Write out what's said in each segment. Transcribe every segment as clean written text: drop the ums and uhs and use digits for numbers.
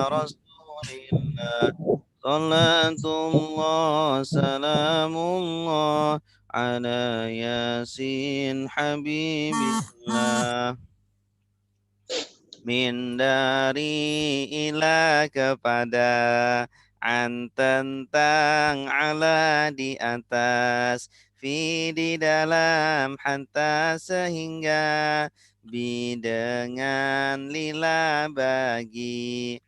rasulillah. Salatullah salamullah ala yasin habibillah. Min dari ila kepada, an tentang, ala di atas, fi di dalam, hatta sehingga, bi dengan, lila bagi,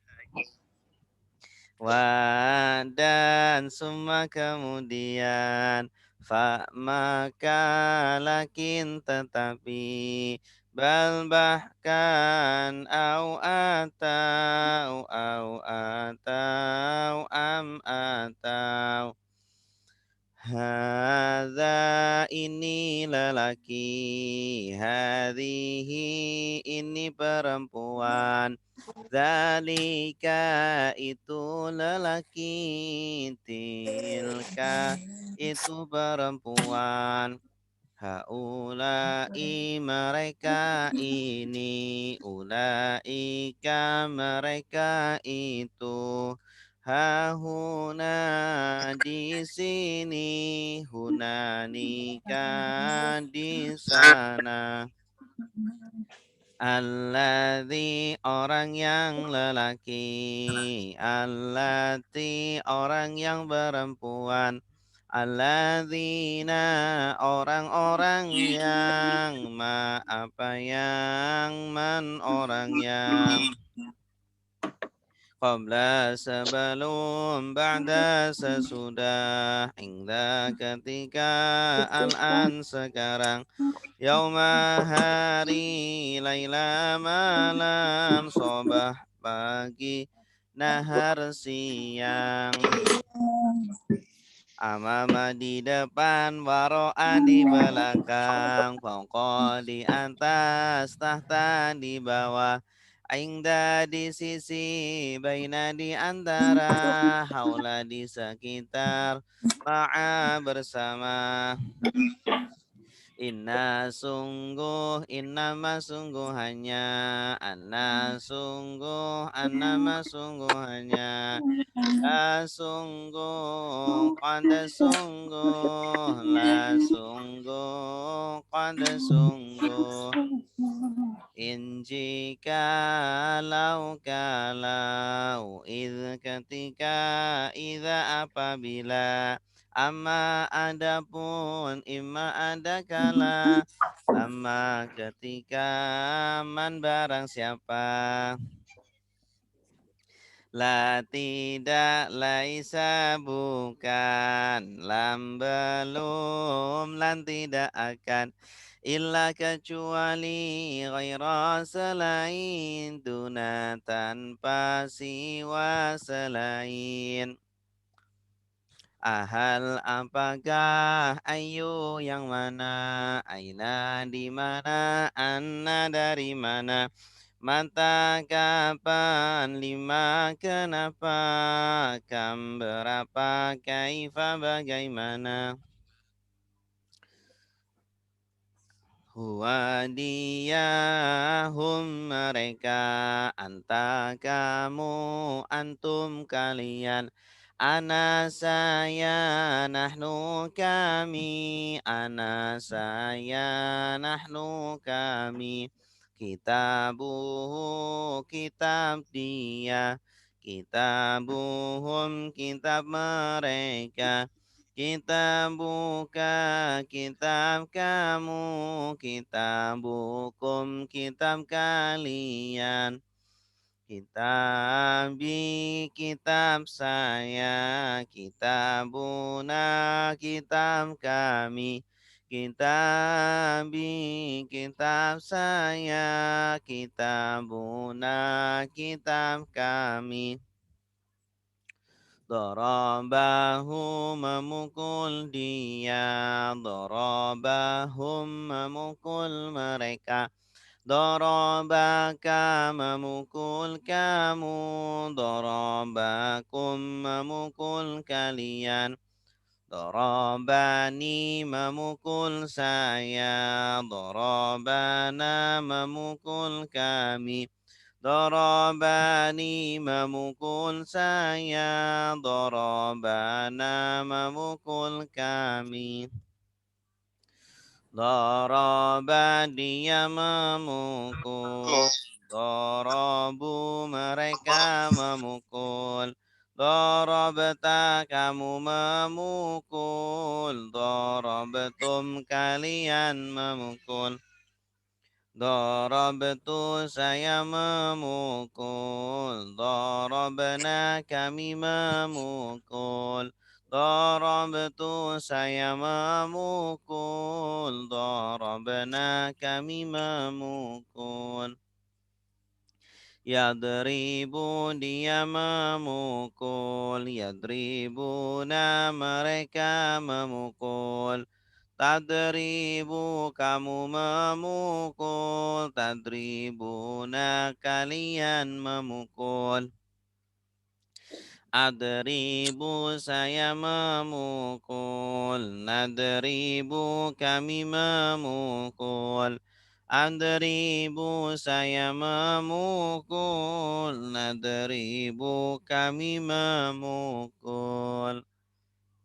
wa dan summa kemudian, fa maka, lakin tetapi, bal bahkan, atau atau hadza ini lelaki, hadhihi ini perempuan, zalika itu lelaki, tilka itu perempuan, haulai mereka ini, ulaika mereka itu, hahuna di sini, hunanika di sana. Alladzi orang yang lelaki, allati orang yang perempuan, alladzina orang-orang yang, ma apa yang, man orang yang, qabla sebelum, ba'da sesudah, hingga ketika, al-an sekarang, yauma hari, laila malam, sobah pagi, nahar siang, amama di depan, waro'a di belakang, fauqa di atas, tahta di bawah, inda di sisi, baina di antara, haula di sekitar, ma'a bersama. Inna sungguh, innama sungguhannya, anna sungguh, annama sungguhannya, la sungguh, qad sungguh, la sungguh, qad sungguh. In kalau, id ketika, idza apabila, amma adapun, imma ada kala, lama ketika, man barang siapa, la tidak, laisa bukan, lam belum, lan tidak akan, illa kecuali, ghaira selain, duna tanpa, siwa selain. Ahal apakah, ayu yang mana, aina di mana, anna dari mana, mata kapan, lima kenapa, kam berapa, kaifa bagaimana. Huwa dia, hum mereka, anta kamu, antum kalian, ana saya, nahnu kami, ana saya, nahnu kami, kitabuhu kitab dia, kitabuhum kitab mereka, kitab buka, kitab kamu, kitab bukum, kitab kalian, kitabi, kitab saya, kitabuna, kitab kami, kitabi, kitab saya, kitabuna, kitab kami. Darabahu memukul dia, darabahum memukul mereka, darabaka memukul kamu, darabakum memukul kalian, darabani memukul saya, darabana memukul kami, Darabani memukul saya, darabana memukul kami. Daraba dia memukul, darabu mereka memukul. Darabta kamu memukul, darabtum kalian memukul. Darabtu saya memukul, darabna kami memukul. Darabtu saya memukul, darabna kami memukul. Yadribu dia memukul, yadribuna mereka memukul. Tadribu kamu memukul, tadribuna kalian memukul. Adribu saya memukul, nadribu kami memukul. Adribu saya memukul, nadribu kami memukul.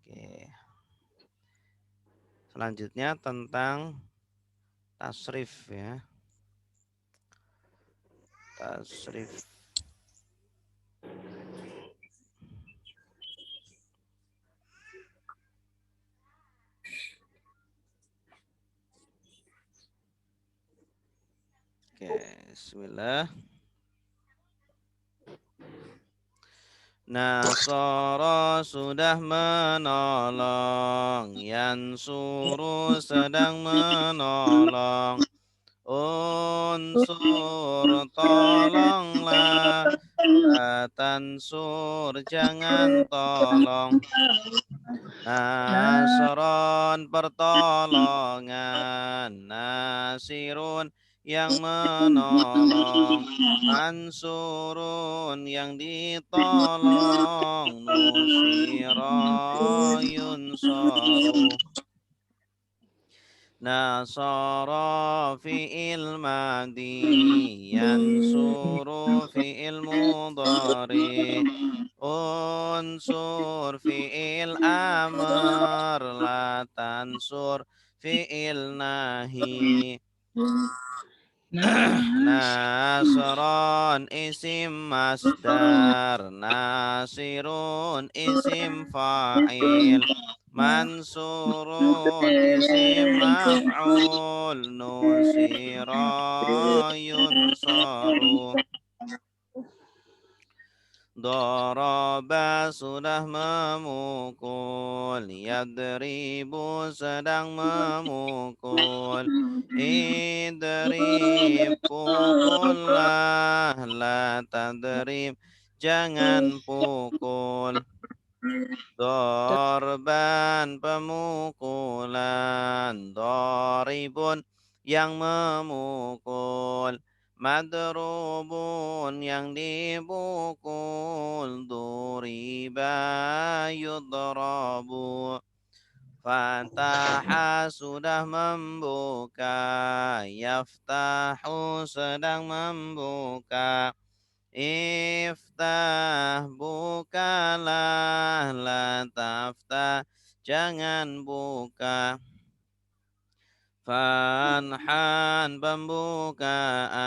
Oke. Selanjutnya tentang tasrif ya. Tasrif. Oke, bismillah. Nasara sudah menolong, Yansuru sedang menolong. Unsur tolonglah, Tansur jangan tolong. Nasron pertolongan, Nasirun yang menolong, Mansurun yang ditolong, Nusira yunsaru. Nasara fi'il madi, Yansuru fi'il mudhari. Unsur fi'il amr, la tansur fi'il nahi. Nasron isim masdar, nasirun isim fa'il, mansurun isim maf'ul, nusira yunsaru. Daraba sudah memukul, yadribu sedang memukul. Idrib pukullah, la tadrib jangan pukul. Dorban pemukulan, doribun yang memukul. Madrubun yang dipukul, duriba yudrabu. Fataha sudah membuka, yaftahu sedang membuka. Iftah bukalah, la taftah jangan buka. Fanhan pembukaan,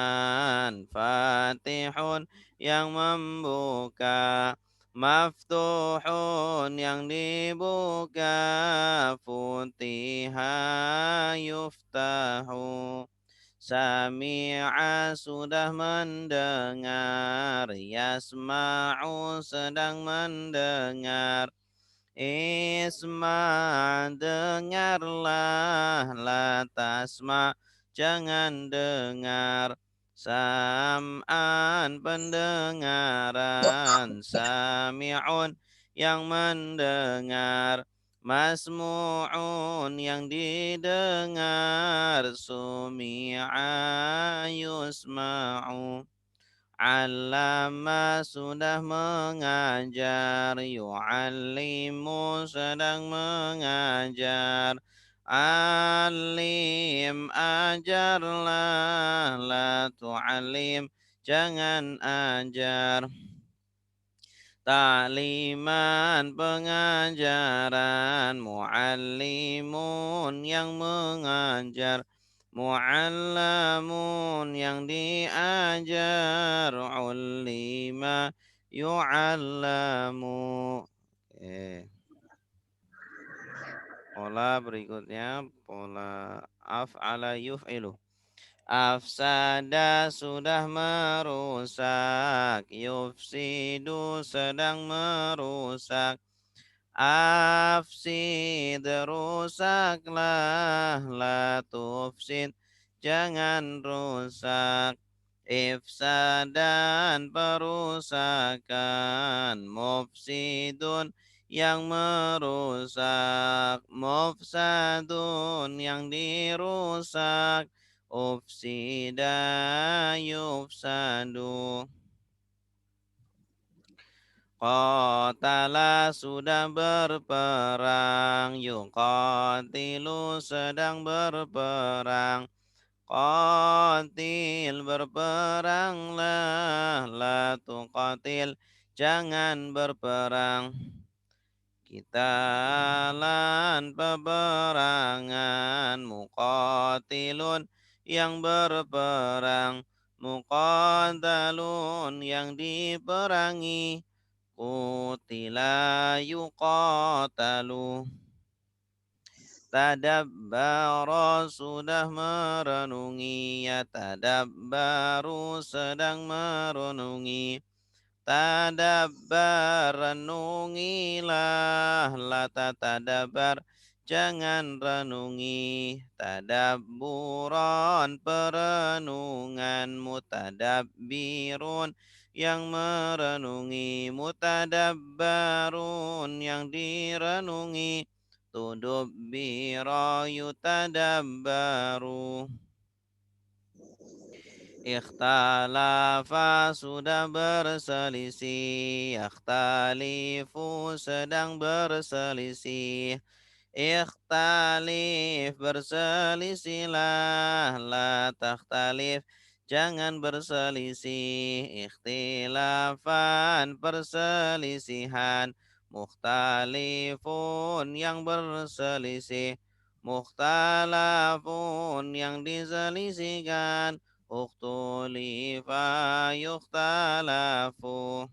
fatihun yang membuka. Maftuhun yang dibuka, futiha yuftahu. Sami'a sudah mendengar, yasma'u sedang mendengar. Isma dengarlah, la tasma jangan dengar. Sam'an pendengaran, sami'un yang mendengar. Masmu'un yang didengar, sumi'a yusma'u. Allama sudah mengajar, yu'allimu sedang mengajar. Alim ajarlah, la tu'alim jangan ajar. Ta'liman pengajaran, muallimun yang mengajar, muallamun yang diajar, ullima yu'allamu. Oke. Pola berikutnya pola af'ala yuf'ilu. Afsada sudah merusak, yufsidu sedang merusak. Afsid rusaklah, la tufsid jangan rusak. Ifsadan perusakan, mufsidun yang merusak, mufsadun yang dirusak, ufsida yufsadu. Qatala sudah berperang, yuqatilu sedang berperang. Qatil berperanglah, la tuqatil jangan berperang. Qitalan peperangan, muqatilun yang berperang, muqatalun yang diperangi, qutila yuqatalu. Tadabbara sudah merenungi, ya tadabbaru sedang merenungi. Tadabbar renungilah, la tatadabbar jangan renungi. Tadabburan perenungan, mutadabbirun yang merenungi, mutadabbarun yang direnungi, tudubbira yutadabbaru. Ikhtalafa sudah berselisih, yakhtalifu sedang berselisih. Ikhtalif berselisihlah, la takhtalif jangan berselisih. Ikhtilafan perselisihan, mukhtalifun yang berselisih, mukhtalafun yang diselisihkan, ukhtulifa yukhtalafu.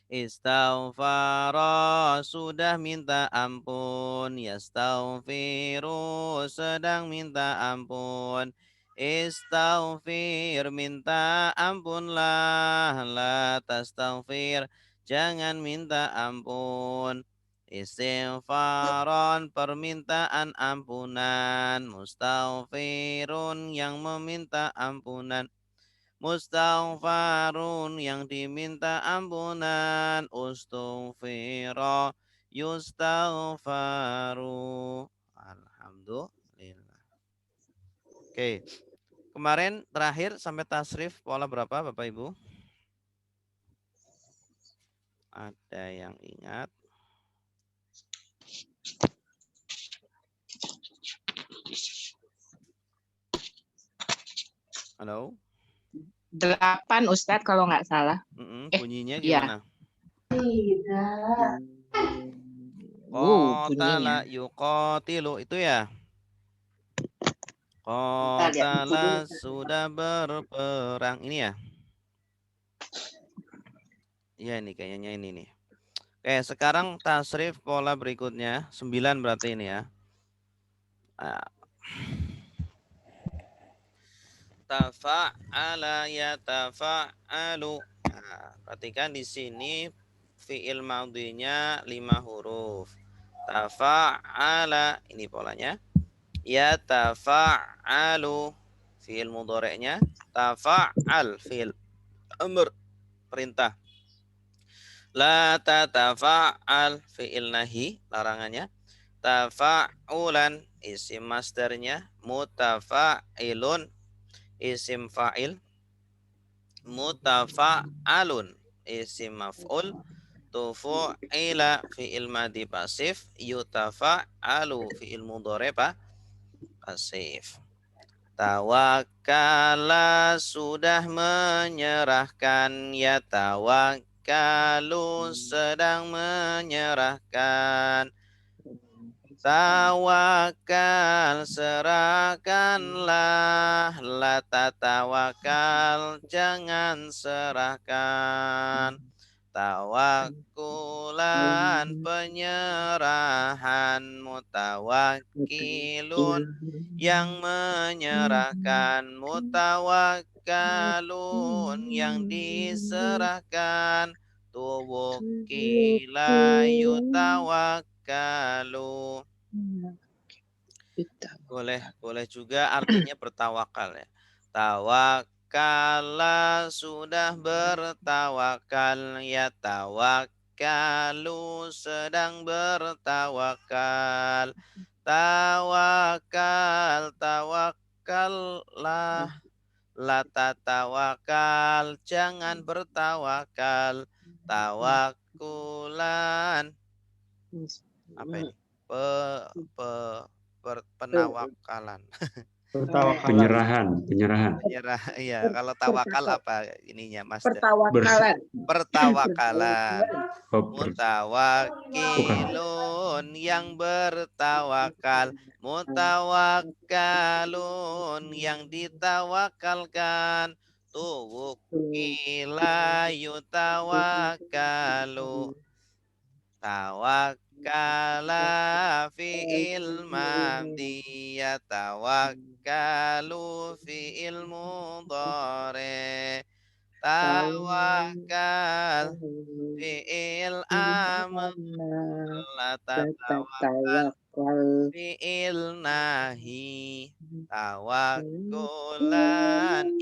Istaghfara sudah minta ampun, yastaghfiru sedang minta ampun. Istaghfir minta ampunlah, la tastaghfir jangan minta ampun. Istighfaron permintaan ampunan, mustaghfirun yang meminta ampunan, mustaghfarun yang diminta ampunan, ustughfira yustaghfaru. Alhamdulillah. Oke, kemarin terakhir sampai tasrif pola berapa Bapak Ibu? Ada yang ingat? Halo? 8 Ustadz kalau nggak salah. Bunyinya Iya. gimana? Bunyinya. Qatala yuqatilu itu ya. Qatala sudah berperang ini ya. Iya ini kayaknya ini nih. Oke, sekarang tasrif pola berikutnya 9 berarti ini ya. Tafa'ala yatafa'alu. Nah, perhatikan di sini fiil madhinya 5 huruf. Tafa'ala ini polanya. Yatafa'alu fiil mudhari'nya. Tafa'al fiil amr perintah. La tatafa'al fiil nahi larangannya. Tafa'ulan isim masdarnya. Mutafa'ilun isim fa'il. Mutafa'alun isim maf'ul. Tufu'ila fi'il madhi pasif. Yutafa'alu fi'il mudhari pasif. Tawakkala sudah menyerahkan, ya tawakkalu sedang menyerahkan. Tawakal serahkanlah, la tatawakal jangan serahkan. Tawakkulan penyerahan, mutawakkilun yang menyerahkan, mutawakkalun yang diserahkan, tuwukkila yutawakkalu. Boleh juga artinya bertawakal ya. Tawakkala sudah bertawakal, ya tawakkalu sedang bertawakal. Tawakal, tawakallah, la tatawakal jangan bertawakal. Tawakkulan apa ini? Penawakalan. Penyerahan. Menyerah, iya. Kalau tawakal apa ininya, Mas? Pertawakalan. Pertawakalan. Mutawakkilun yang bertawakal, mutawakkalun yang ditawakalkan, tuwukkila yutawakkalu. Tawakkala fi'il madhi, ya tawakkalu fi'il mudhari. Tawakkal fi'il amr, la tatawakkal fi'il nahi. Tawakkulan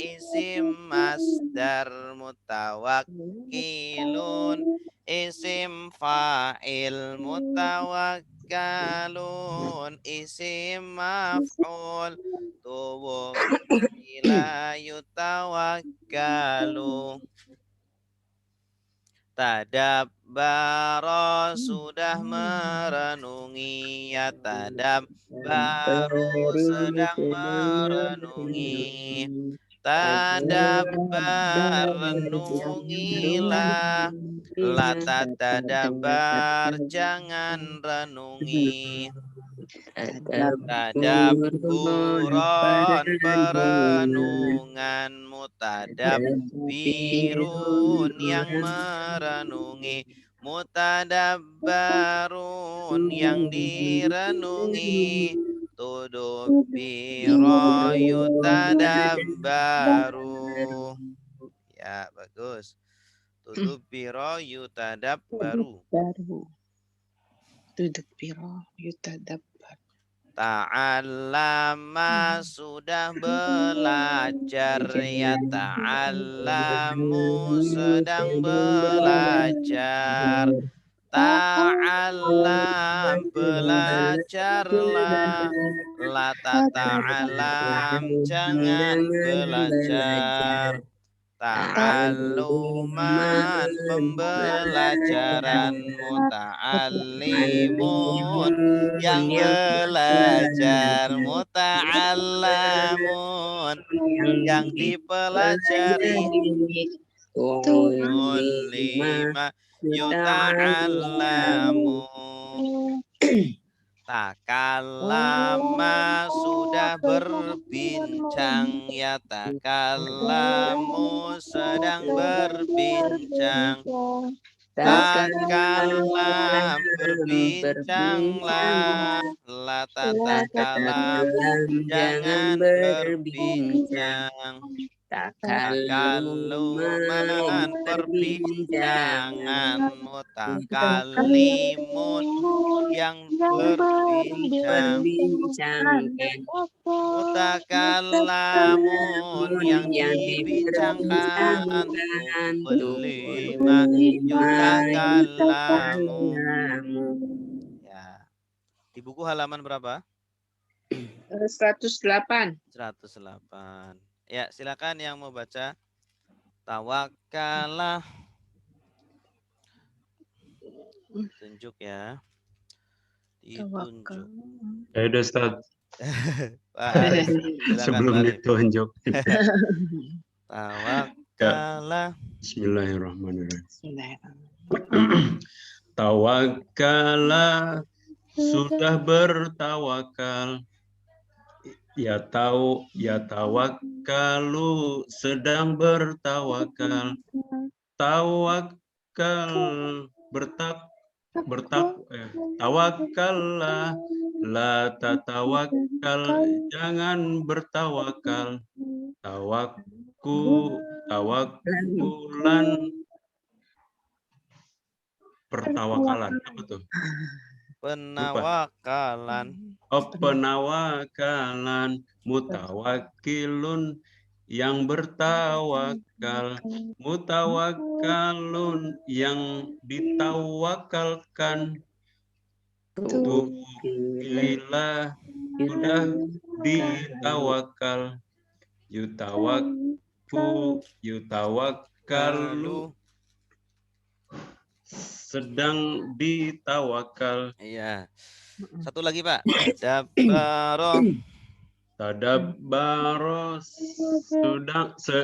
isim masdar, mutawakkilun isim fa'il, mutawakkalun isim maf'ul, tuwukkila yutawakkalu. Tadabbara sudah merenungi, ya tadabbaru sedang merenungi. Tadabbar renungilah, la tatadabbar jangan renungi. Tadabburon perenungan, mutadabbirun yang merenungi, mutadabbarun yang direnungi, tudubbiro yutadabbaru. Ya, bagus. Tudubbiro yutadabbaru. Tudubbiro yutadabbaru. Ta'allama sudah belajar, ya ta'allamu sedang belajar. Ta'allam belajarlah, la tata'allam jangan belajar. Ta'alluman pembelajaran, muta'allimun yang belajar, muta'allamun yang dipelajari, tu'allima yuta'allamu. Takallama sudah berbincang, ya takallamu sedang berbincang. Takallam berbincanglah, la tatakallam jangan berbincang. Takalluman perbincangan, mutakallimun yang berbincang, mutakallamun yang dibincangkan, tuwallima yutakallamu. Ya. Di buku halaman berapa? 108. 108. Ya, silakan yang mau baca. Tawakkalah. Tunjuk ya. Ditunjuk. Ya udah, Ustaz. Pak Arif, silakan Sebelum Pak Arif. ditunjuk. Tawakkala. Bismillahirrahmanirrahim. Bismillahirrahmanirrahim. Tawakala, sudah bertawakal. Ya tawakkalu, sedang bertawakal. Tawakal, tawakallah, la tatawakkal, jangan bertawakal. Tawakulan, pertawakalan, apa tuh? Penawakalan. Oh, penawakalan, mutawakilun, yang bertawakal, mutawakalun, yang ditawakalkan, tukila, sudah ditawakal, yutawakalu, sedang ditawakal. Iya. Satu lagi Pak. Tadabbaro. Tadabbaro,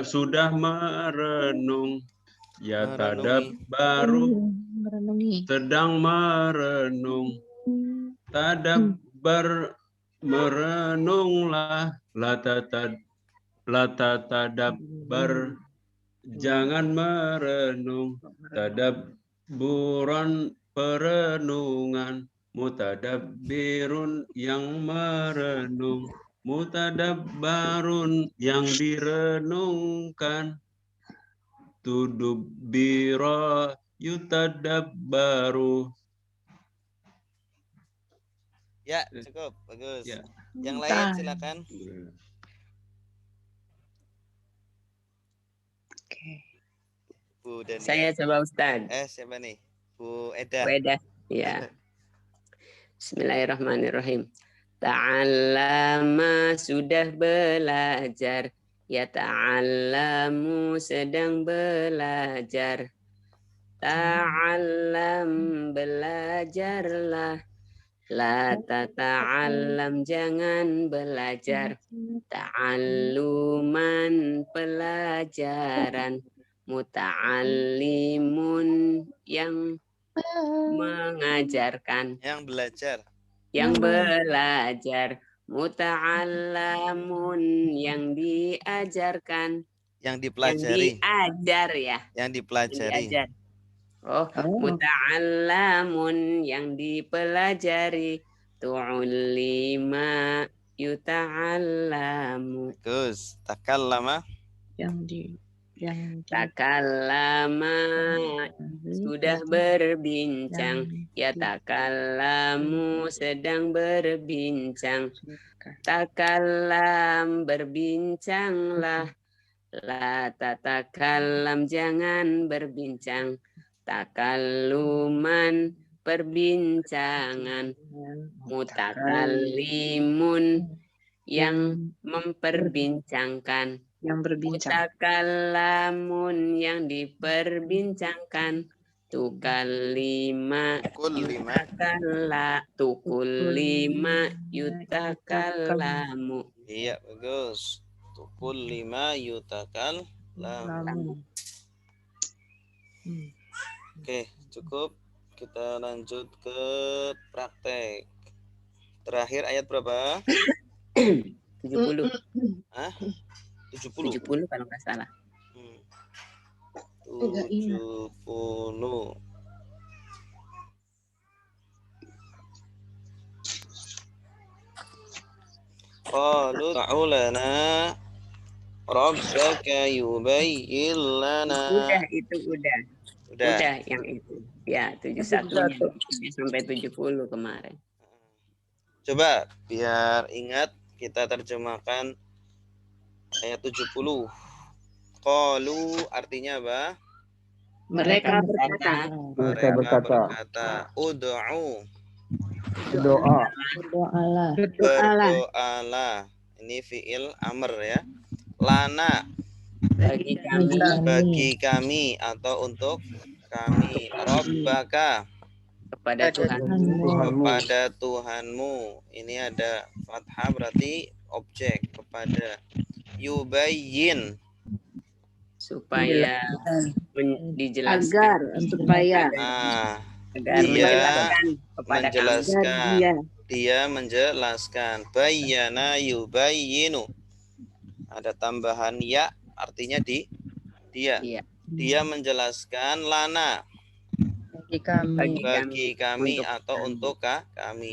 sudah merenung. Ya tadabbaru, sedang merenung. Tadabbar, merenunglah. Tadabbar, jangan merenung. Tadabburan, perenungan. Mutadabbirun, yang merenung. Mutadabbarun, yang direnungkan. Tudubbira, yutadabbaru. Ya, cukup. Bagus. Ya. Yang lain silakan. Oke. Bu Dania. Saya coba Ustaz. Siapa nih? Bu Eda. Weda. Ya. Bismillahirrahmanirrahim. Ta'allama, sudah belajar. Ya ta'allamu, sedang belajar. Ta'allam, belajarlah. La tata'allam, jangan belajar. Ta'alluman, pelajaran. Muta'allimun, yang mengajarkan. Yang belajar. Yang belajar. Muta'allamun, yang diajarkan. Yang dipelajari. Yang diajar ya. Yang dipelajari. Yang diajar. Muta'allamun, yang dipelajari. Tu'ullima, yuta'allamu. Bagus. Takallama. Yang Takallama, sudah berbincang. Ya takallamu, sedang berbincang. Takallam, berbincanglah. La tatakallam, jangan berbincang. Takalluman, perbincangan. Mutakallimun, yang memperbincangkan. Yang berbincang. Mutakallamun, yang diperbincangkan. Tukallima, tukullima, yutakallamu. Iya, bagus. Tukullima yutakallamu. Oke, cukup. Kita lanjut ke praktek. Terakhir ayat berapa? 70. Hah? 70. 70 kalau nggak salah. 70. Qalu ta'u lana rabbaka yubayyin lana. Udah, itu udah. Udah yang itu. Ya, 71-nya. Sampai 70 kemarin. Coba biar ingat kita terjemahkan ayat 70. Qalu artinya apa? Mereka berkata. Mereka berkata. Ud'u. Berdoalah. Berdoalah. Ini fiil amr ya. Lana. Bagi kami Atau untuk kami. Rabbaka. kepada Tuhan. Kepada Tuhanmu. Ini ada fathah berarti objek kepada. Yubayyin. Supaya dijelaskan. supaya Agar dia menjelaskan kepada kami. menjelaskan. Dia menjelaskan. Bayyana yubayyinu. Ada tambahan ya, artinya dia. Iya. Dia menjelaskan lana. Bagi kami Untuk atau kami. untuk kami.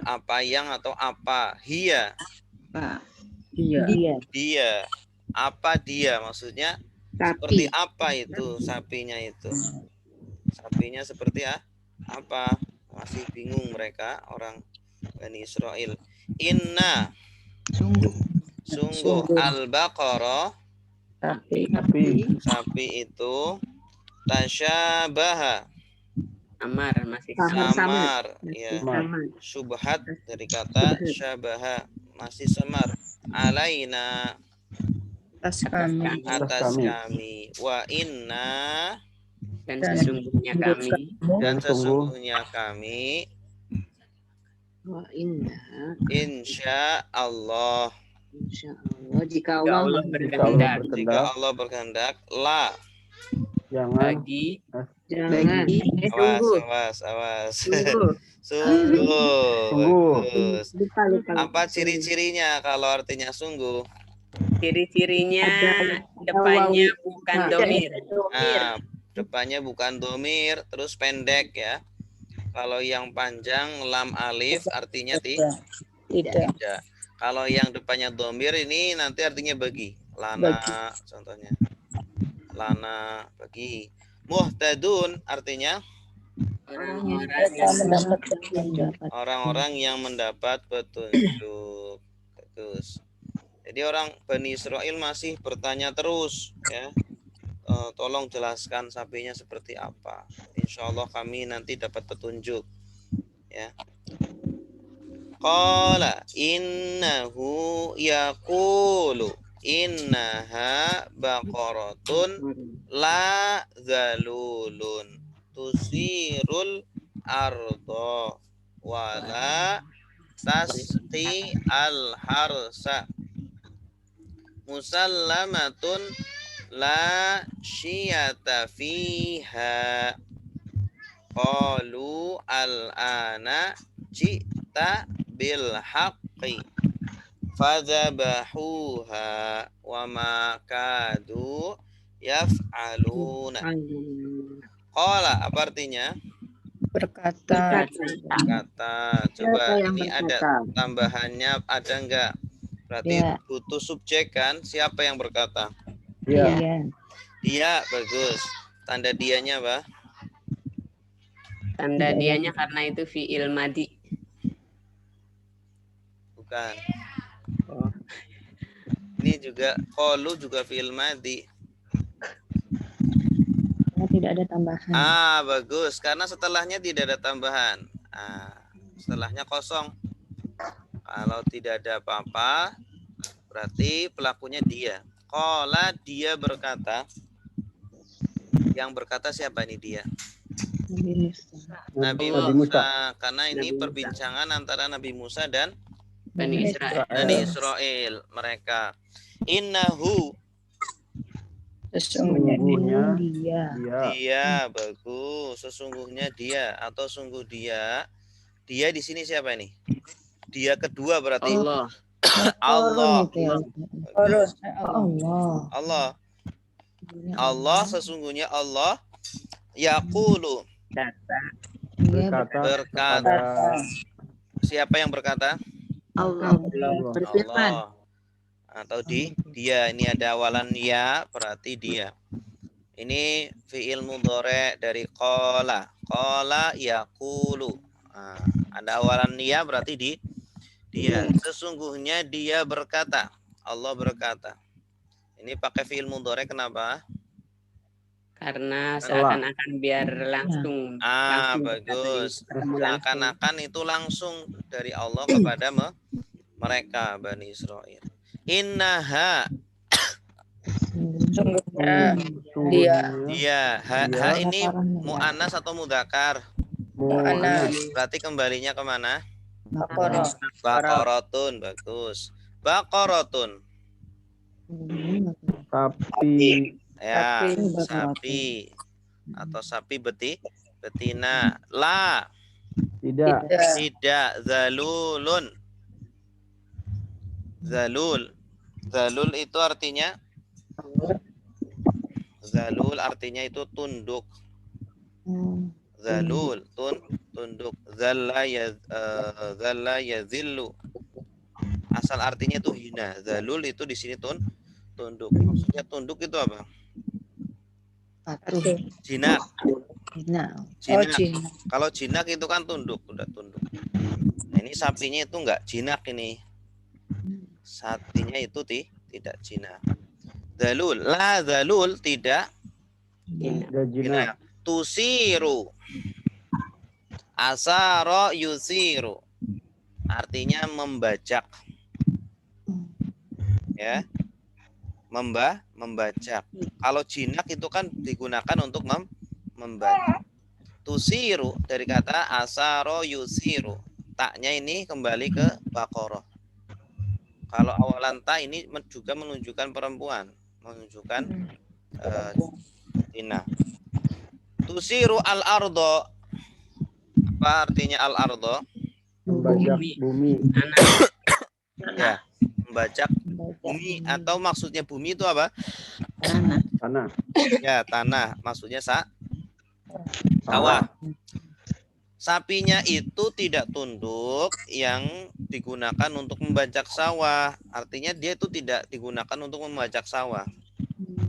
Apa yang atau apa. Dia. Apa dia, maksudnya seperti apa itu sapinya itu. Sapinya seperti apa? Masih bingung mereka orang Bani Israel. Inna. Sungguh al-baqarah. Sapi itu tasyabaha. Masih Samar. Ya. Syubhat dari kata syabaha. Masih samar. Alaina. atas Atas kami. Wa inna. Dan sesungguhnya kami insya Allah jika jika Allah berkehendak la bagi awas sungguh. Bagus. Apa ciri-cirinya kalau artinya sungguh? Ciri-cirinya depannya bukan domir. Nah, depannya bukan domir, terus pendek ya. Kalau yang panjang lam alif artinya tidak. Kalau yang depannya domir ini nanti artinya bagi. Lana contohnya. Lana bagi. Muhtadun artinya orang-orang yang mendapat petunjuk. Bagus. Jadi orang Bani Israel masih bertanya terus ya. Tolong jelaskan sapinya seperti apa. Insya Allah kami nanti dapat petunjuk. Ya. Qala innahu yaqulu innaha baqaratun la zalulun tusirul ardo wala tasqi al harsa musallamatun la syiyata fiha qalu al-ana ji'ta bil haqqi fadzabahuha wa ma kadu yaf'aluna. Qala apa artinya? berkata. Coba ini ada tambahannya ada enggak? Berarti butuh subjek kan? Siapa yang berkata? Dia. Bagus. Tanda dianya apa? Tanda dianya karena itu fi'il madi. Bukan. Ini juga qalu juga fi'il madi. Karena tidak ada tambahan. Bagus. Karena setelahnya tidak ada tambahan. Setelahnya kosong. Kalau tidak ada apa-apa, berarti pelakunya dia. Qala dia berkata. Yang berkata siapa ini dia? Nabi Musa. Karena ini perbincangan antara Nabi Musa dan Bani Israel. Mereka. Innahu. Sesungguhnya Dia. Bagus. Sesungguhnya dia atau sungguh dia. Dia di sini siapa ini? Dia kedua berarti Allah. Allah sesungguhnya Allah yaqulu berkata. Siapa yang berkata? Allah. Atau dia. Ini ada awalan ya berarti dia. Ini fi'il mudhari dari qala. Qala yaqulu. Ada awalan ya berarti dia. Sesungguhnya dia berkata. Allah berkata. Ini pakai fi'il mudhari kenapa? Karena seakan-akan biar langsung. Bagus. Seakan-akan itu langsung dari Allah kepada mereka Bani Israel. Innaha Sungguhnya Sungguhnya Dia. Ha Dia. ini mu'annas atau mudzakkar? Mu'annas. Berarti kembalinya kemana? Baqarah. Baqaratun. Bagus. Baqaratun. sapi, Ya, Sapi. sapi. Atau sapi betina. La. tidak, Tidak. Zalulun. Zalul. Zalul itu artinya itu tunduk. Zalul tunduk. Zalla yazillu. Asal artinya itu hina. Zalul itu di sini tunduk. Maksudnya tunduk itu apa? Patuh. Jinak. Jinak. Jinak. Kalau jinak itu kan tunduk, udah tunduk. Nah, ini sapinya itu enggak jinak ini. Sapinya itu tidak jinak. Zalul, la zalul tidak jinak. Tusiru. Asaro yusiru. Artinya membajak. Ya. Membajak. Kalau jinak itu kan digunakan untuk membajak. Tusiru dari kata asaro yusiru. Taknya ini kembali ke Baqarah. Kalau awalan ta ini juga menunjukkan perempuan, menunjukkan tina. Tusiru al-ardo. Apa artinya al-ardo? membajak bumi, Ya, membajak bumi atau maksudnya bumi itu apa? tanah, Ya, tanah. Maksudnya sawah. Sapinya itu tidak tunduk yang digunakan untuk membajak sawah. Artinya dia itu tidak digunakan untuk membajak sawah.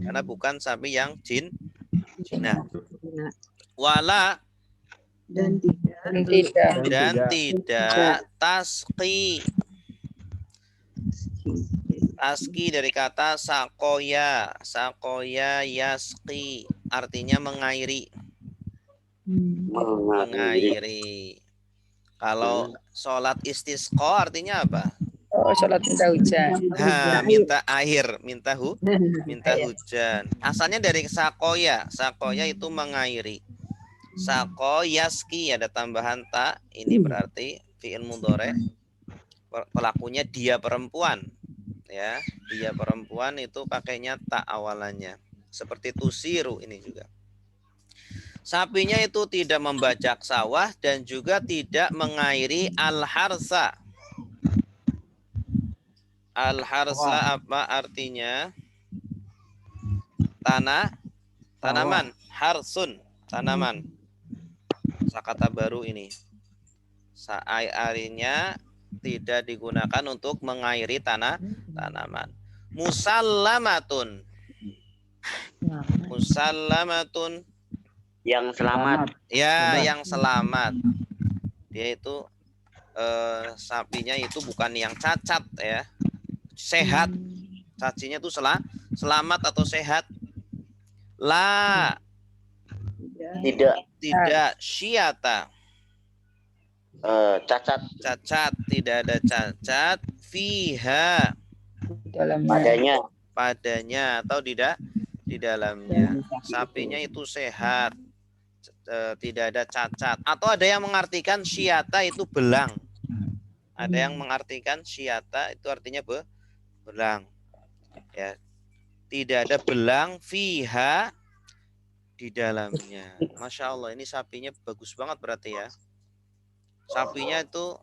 Karena bukan sapi yang jinak. Wala Dan tidak. Taski. Taski dari kata sakoya. Sakoya yaski. Artinya mengairi. Mengairi. Kalau sholat istisqa artinya apa? Oh, sholat minta hujan. Minta air, minta hujan. Asalnya dari sakoya. Sakoya itu mengairi. Sakoyaski ada tambahan ta. Ini berarti fi'il mudhari. Pelakunya dia perempuan. Ya, dia perempuan itu pakainya ta awalannya. Seperti tusiru ini juga. Sapinya itu tidak membajak sawah dan juga tidak mengairi al-harsa. Al-harsa apa artinya? Tanaman. Harsun, tanaman. Kata baru ini. Airnya tidak digunakan untuk mengairi tanaman. Musallamatun. Musallamatun. Yang selamat. Ya, yang selamat. Dia itu sapinya itu bukan yang cacat ya. Sehat. Cacinya itu selamat atau sehat. La. Tidak. Syiata. Cacat. Tidak ada cacat. Fiha. Padanya atau tidak di dalamnya. Sapinya itu sehat. Tidak ada cacat. Atau ada yang mengartikan syiata itu belang. Ada yang mengartikan syiata itu artinya belang. Ya. Tidak ada belang fiha di dalamnya. Masya Allah, ini sapinya bagus banget berarti ya. Sapinya itu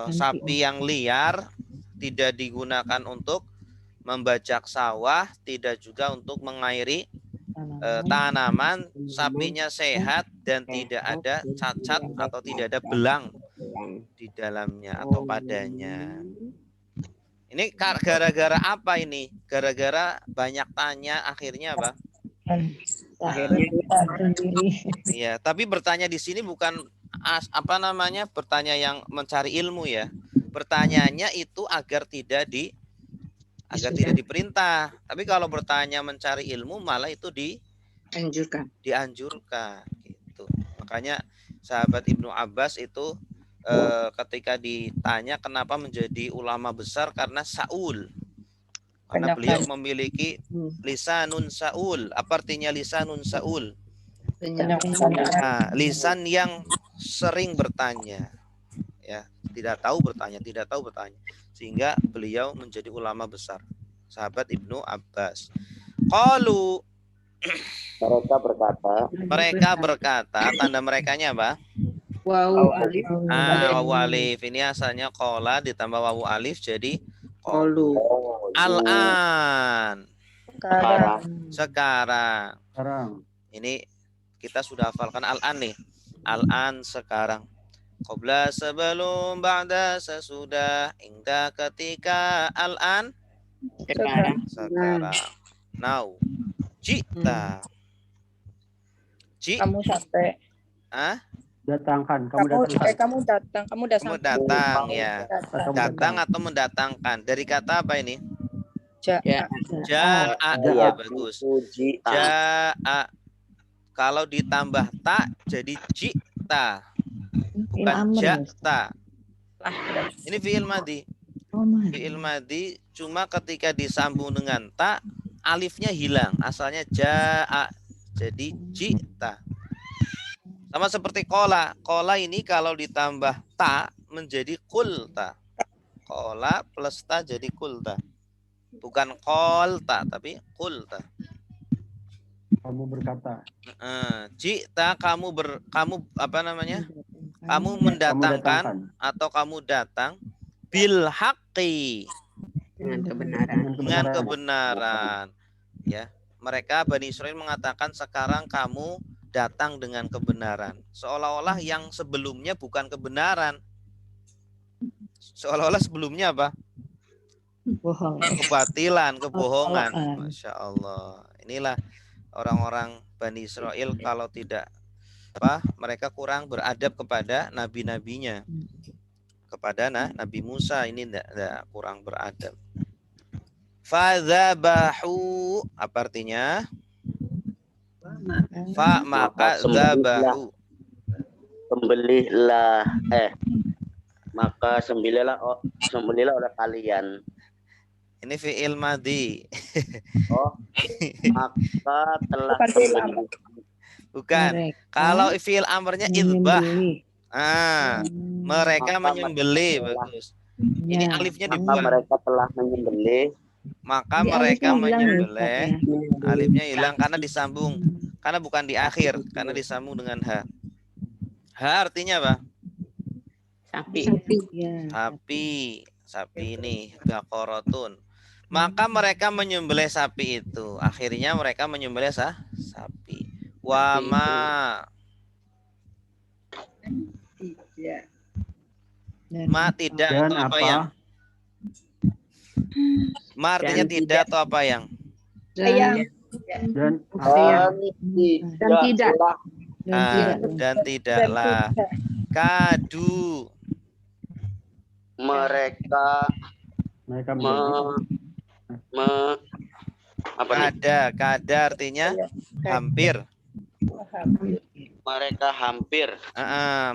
sapi yang liar, tidak digunakan untuk membajak sawah, tidak juga untuk mengairi tanaman. Sapinya sehat dan tidak ada cacat atau tidak ada belang di dalamnya atau padanya. Ini gara-gara apa ini? Gara-gara banyak tanya akhirnya apa? Iya, tapi bertanya di sini bukan bertanya yang mencari ilmu ya. Pertanyaannya itu agar tidak diperintah. Tapi kalau bertanya mencari ilmu malah itu dianjurkan gitu. Makanya sahabat Ibnu Abbas itu ketika ditanya kenapa menjadi ulama besar karena Saul. Karena beliau Penyakan. memiliki lisanun saul. Apa artinya lisanun saul? Nah, lisan yang sering bertanya. Ya, tidak tahu bertanya. Sehingga beliau menjadi ulama besar. Sahabat Ibnu Abbas. Qalu, mereka berkata, tanda merekanya apa? Wawu alif. Wawu alif. Ini asalnya qala ditambah wawu alif jadi Qalu. al-an. Sekarang. Sekarang. Ini kita sudah hafalkan al-an nih. Al-an sekarang. Qabla sebelum, ba'da sesudah, inda ketika, al-an Sekarang. sekarang. Now. Jita. Kamu sampai. Datangkan. Kamu datang. Kamu udah Kamu sampai. datang ya. Kamu Datang atau mendatangkan. Dari kata apa ini? Ya. Ja'a. Ya, bagus. Ja'a. Kalau ditambah ta jadi jita. Bukan jata. Ini fi'il madhi. Fi'il madhi cuma ketika disambung dengan ta, alifnya hilang. Asalnya ja'a. Jadi jita. Sama seperti kola. Kola ini kalau ditambah ta menjadi kulta. Kola plus ta jadi kulta. Bukan kolta tapi kulta. Kamu berkata. Jita kamu apa namanya? Kamu mendatangkan atau kamu datang bil haqqi dengan kebenaran. Ya, mereka Bani Israil mengatakan sekarang kamu datang dengan kebenaran. Seolah-olah yang sebelumnya bukan kebenaran. Seolah-olah sebelumnya apa? Bohong. Kebatilan, kebohongan. Masya Allah. Inilah orang-orang Bani Israil kalau tidak mereka kurang beradab kepada nabi-nabinya. Kepada Nabi Musa ini tidak kurang beradab. Fadzabahu apa artinya? Maka zabahu. Maka sembelihlah oleh kalian. Ini fi'il madhi. Maka telah bukan. Kalau fi'il amrnya idbah. Mereka menyembelih. Bagus. Ini alifnya dibuang. Mereka telah menyembelih. Maka mereka menyembelih. Alifnya hilang karena disambung. Karena bukan di akhir. Karena disambung dengan ha. Ha artinya apa? Sapi ini baqaratun. Maka mereka menyembelih sapi itu. Akhirnya mereka menyembelih sapi. Wama. Ma tidak Dan atau apa apa? yang? Ma artinya tidak atau apa yang? Dan tidaklah. Kadu. Mereka kada artinya hampir.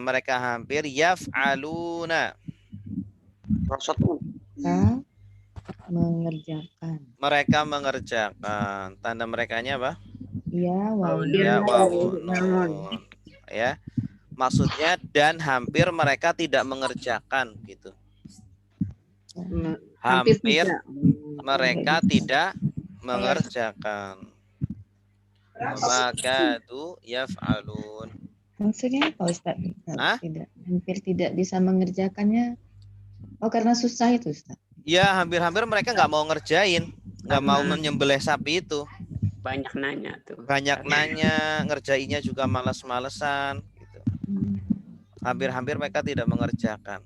Mereka hampir yaf'aluna. Mengerjakan. Mereka mengerjakan. Tanda merekanya apa? Ya, ya. Maksudnya dan hampir mereka tidak mengerjakan gitu. Hampir mereka tidak mengerjakan. Maka itu yaf'alun. Maksudnya apa Ustaz? Tidak, hampir tidak bisa mengerjakannya. Oh, karena susah itu Ustaz. Ya, hampir-hampir mereka nggak mau ngerjain, nggak mau menyembelih sapi itu. Banyak nanya tuh. Banyak nanya, ngerjainnya juga malas-malesan. Gitu. Hampir-hampir mereka tidak mengerjakan.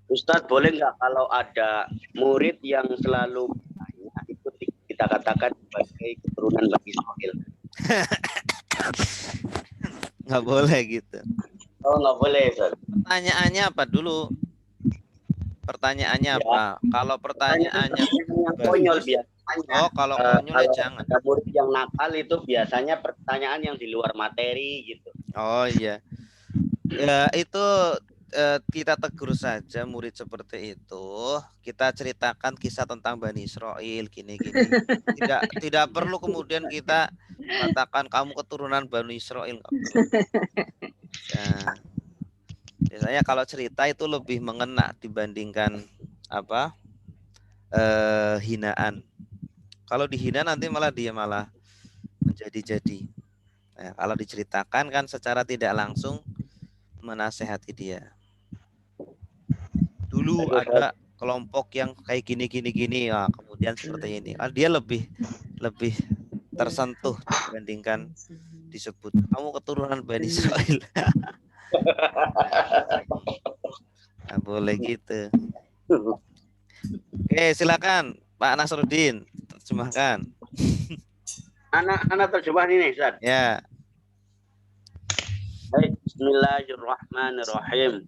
Ustadz, boleh nggak kalau ada murid yang selalu itu kita katakan sebagai keturunan Bani Israil? Nggak boleh gitu. Oh, nggak boleh, Ustaz. Pertanyaannya apa dulu? Pertanyaannya apa? Kalau pertanyaannya yang konyol biasanya. Oh, kalau konyol ya jangan. Ada murid yang nakal itu biasanya pertanyaan yang di luar materi gitu. Oh iya. Ya itu kita tegur saja murid seperti itu, kita ceritakan kisah tentang Bani Israel gini-gini. Tidak perlu kemudian kita katakan kamu keturunan Bani Israel. Nah, biasanya kalau cerita itu lebih mengena dibandingkan apa hinaan. Kalau dihina nanti malah dia malah menjadi-jadi. Nah, kalau diceritakan kan secara tidak langsung menasehati dia. Dulu ada kelompok yang kayak gini, ya, kemudian seperti ini. Dia lebih tersentuh dibandingkan disebut kamu keturunan Bani Israel. Nah, boleh gitu. Oke, silakan Pak Nasruddin terjemahkan. Anak terjemah ini, Ustaz. Ya. Baik, bismillahirrahmanirrahim.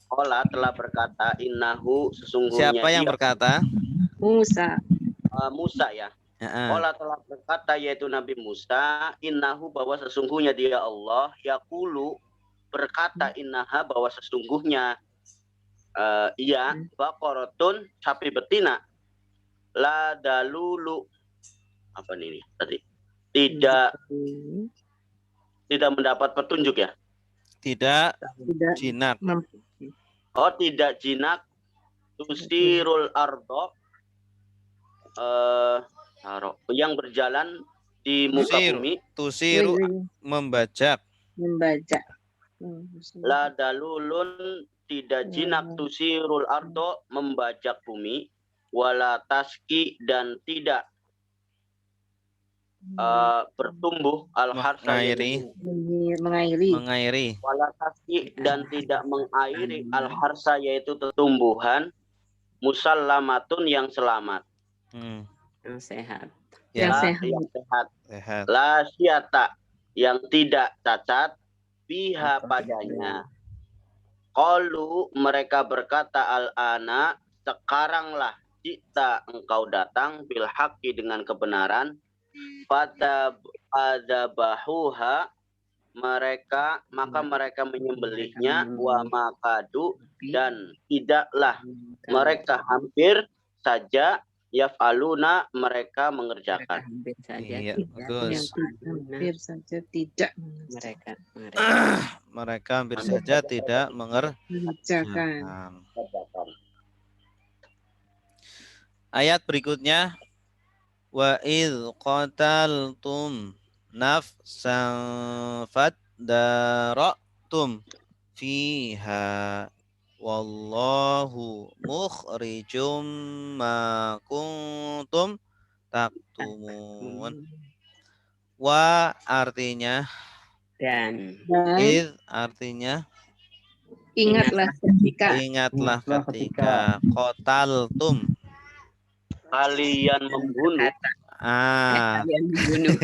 Allah telah berkata, innahu sesungguhnya Siapa yang berkata? Musa. Musa ya. Allah telah berkata yaitu Nabi Musa, innahu bahwa sesungguhnya dia Allah, yaqulu berkata innaha bahwa sesungguhnya ia baqaratun sapi betina la dalulu apa ini tadi? Tidak mendapat petunjuk ya? Tidak jinak. Oh, tidak jinak. Tusirul ardo yang berjalan di muka bumi. Tusiru membajak. La dalulun tidak jinak tusirul ardo membajak bumi. Wala taski dan tidak bertumbuh al-harsa mengairi wala taski dan tidak mengairi al-harsa yaitu tumbuhan musallamatun yang selamat. Yang sehat. Yang sehat. La syata yang tidak cacat biha padanya. Qalu mereka berkata al-ana sekaranglah jika engkau datang bil haqqi dengan kebenaran pada bahuha maka mereka menyembelihnya wa makadu dan tidaklah mereka hampir saja yaf'aluna mereka mengerjakan. Hampir saja hampir saja tidak mereka hampir saja tidak mengerjakan. Ayat berikutnya wa idh qataltum nafsan fadara'tum fiha wallahu mukhrijum ma kuntum taktumun. Wa artinya dan id artinya ingatlah ketika qataltum kalian membunuh. Kalian membunuh.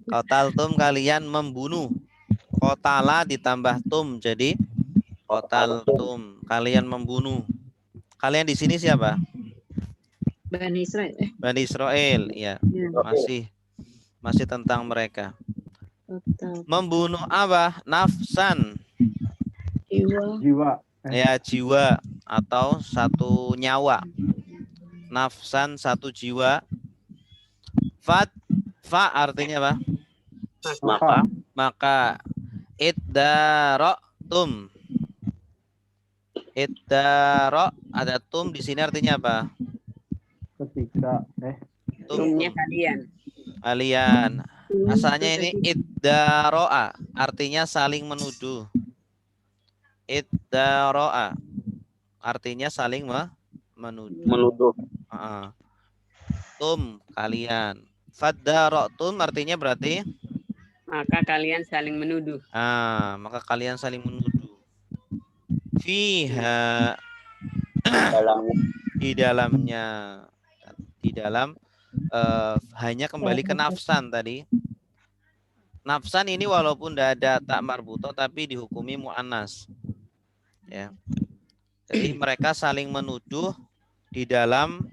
Qataltum kalian membunuh. Qatala ditambah tum jadi qataltum kalian membunuh. Kalian di sini siapa? Bani Israel. Bani Israel, ya. Masih tentang mereka. Membunuh apa? Nafsan. Jiwa. Ya, jiwa atau satu nyawa. Nafsan satu jiwa. Fa artinya apa? Maka iddara'tum. Iddara ada tum di sini artinya apa? Ketika Tumnya kalian. Asalnya ini iddara'a artinya saling menuduh. Iddara'a artinya saling menuduh. Tum kalian. Fadara'tum artinya berarti maka kalian saling menuduh. Maka kalian saling menuduh. Fiha di dalam hanya kembali ke nafsan tadi. Nafsan ini walaupun tidak ada tak marbuto tapi dihukumi mu'annas. Ya. Jadi mereka saling menuduh di dalam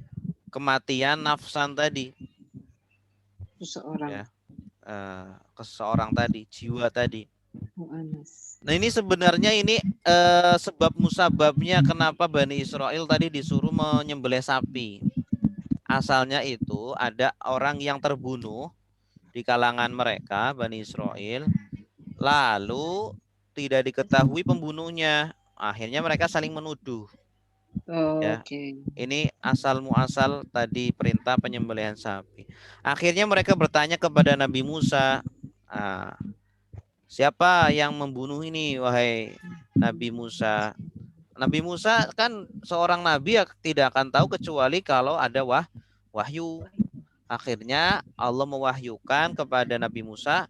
kematian nafsan tadi. Seseorang. Ya. Seseorang tadi, jiwa tadi. Nah, ini sebenarnya ini sebab musababnya kenapa Bani Israel tadi disuruh menyembelih sapi. Asalnya itu ada orang yang terbunuh di kalangan mereka, Bani Israel, lalu tidak diketahui pembunuhnya. Akhirnya mereka saling menuduh. Ya. Ini asal muasal tadi perintah penyembelihan sapi. Akhirnya mereka bertanya kepada Nabi Musa, siapa yang membunuh ini, wahai Nabi Musa? Nabi Musa kan seorang nabi ya, tidak akan tahu kecuali kalau ada wahyu. Akhirnya Allah mewahyukan kepada Nabi Musa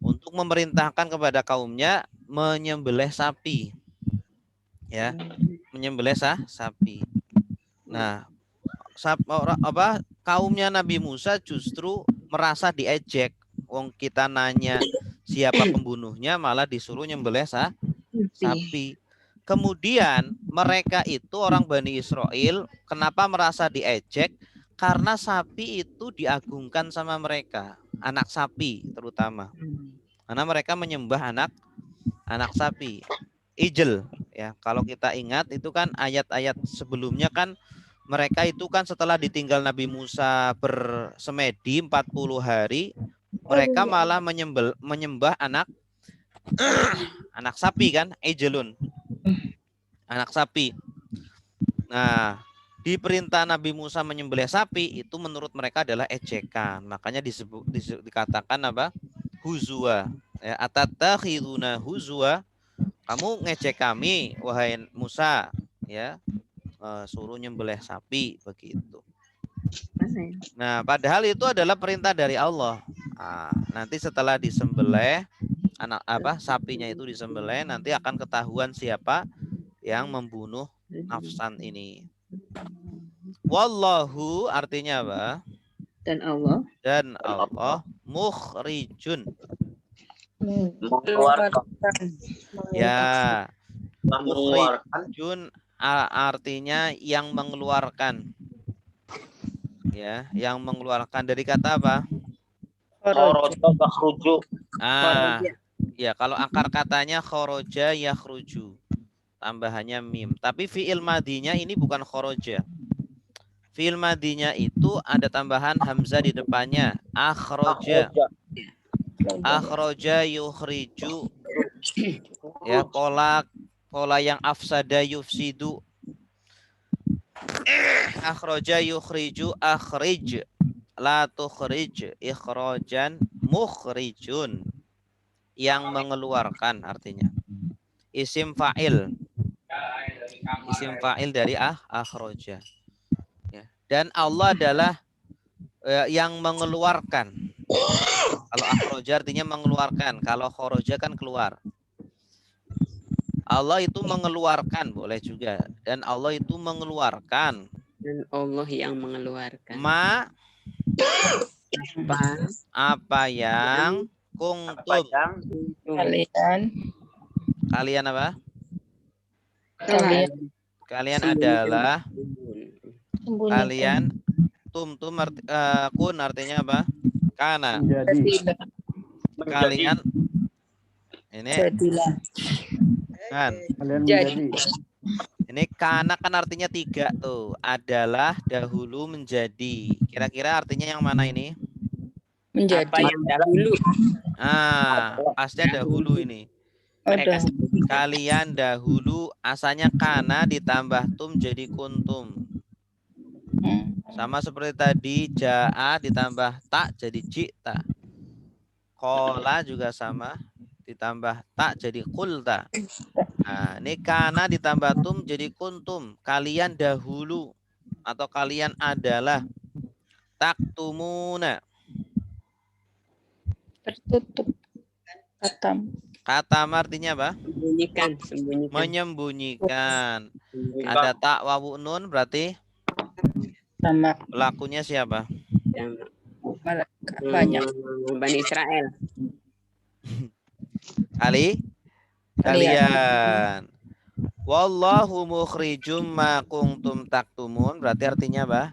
untuk memerintahkan kepada kaumnya menyembelih sapi. Ya, menyembelih sapi. Nah, kaumnya Nabi Musa justru merasa diejek. Wong kita nanya siapa pembunuhnya, malah disuruh nyembelih sapi. Kemudian mereka itu orang Bani Israel, kenapa merasa diejek? Karena sapi itu diagungkan sama mereka, anak sapi terutama. Karena mereka menyembah anak sapi, ijel. Ya, kalau kita ingat itu kan ayat-ayat sebelumnya kan mereka itu kan setelah ditinggal Nabi Musa bersemedi 40 hari, mereka malah menyembah anak sapi kan, ijelun. Anak sapi. Nah, di perintah Nabi Musa menyembelih sapi itu menurut mereka adalah ejekan. Makanya dikatakan apa? Huzwa. Ya, atatakhiduna huzwa. Kamu ngejek kami, wahai Musa, ya. Suruh nyembelih sapi begitu. Nah, padahal itu adalah perintah dari Allah. Nanti setelah disembelih sapinya itu disembelih, nanti akan ketahuan siapa yang membunuh nafsan ini. Wallahu artinya apa? Dan Allah mukhrijun. Mengeluarkan. Ya. Mengeluarkan. Mukhrijun artinya yang mengeluarkan. Ya, yang mengeluarkan dari kata apa? Kharaja yakhruju. Ya, kalau akar katanya kharaja yakhruju. Tambahannya mim. Tapi fi'il madinya ini bukan kharaja. Fi'il madinya itu ada tambahan hamzah di depannya. Akhraja. Akhraja yukhriju. Ya, pola yang afsada yufsidu. Akhraja yukhriju akhrij. La tukhrij ikhrajan mukhrijun. Yang mengeluarkan artinya. Isim fa'il. Isim fa'il dari akhraja. Ya. Dan Allah adalah yang mengeluarkan. Kalau akhraja artinya mengeluarkan. Kalau kharaja kan keluar. Allah itu mengeluarkan, boleh juga. Dan Allah itu mengeluarkan. Dan Allah yang mengeluarkan. Apa yang kuntum. Kalian apa? Kalian adalah. Kalian kun artinya apa? Kana. Kalian ini kan. Jadi. Ini kana kan artinya 3 tuh. Adalah, dahulu, menjadi. Kira-kira artinya yang mana ini? Menjadi. Apa yang dahulu? Pasnya dahulu ini. Kalian dahulu asalnya kana ditambah tum jadi kuntum. Sama seperti tadi jaa ditambah tak jadi jita. Kola juga sama ditambah tak jadi kulta. Nah, ini kana ditambah tum jadi kuntum. Kalian dahulu atau kalian adalah taktumuna. Tertutup. Katam artinya apa? Sembunyikan. Menyembunyikan. Ada tak wawu nun berarti sama pelakunya siapa? banyak. Bani Israel. Kalian. Wallahu mukhrijum ma kuntum taktumun berarti artinya apa?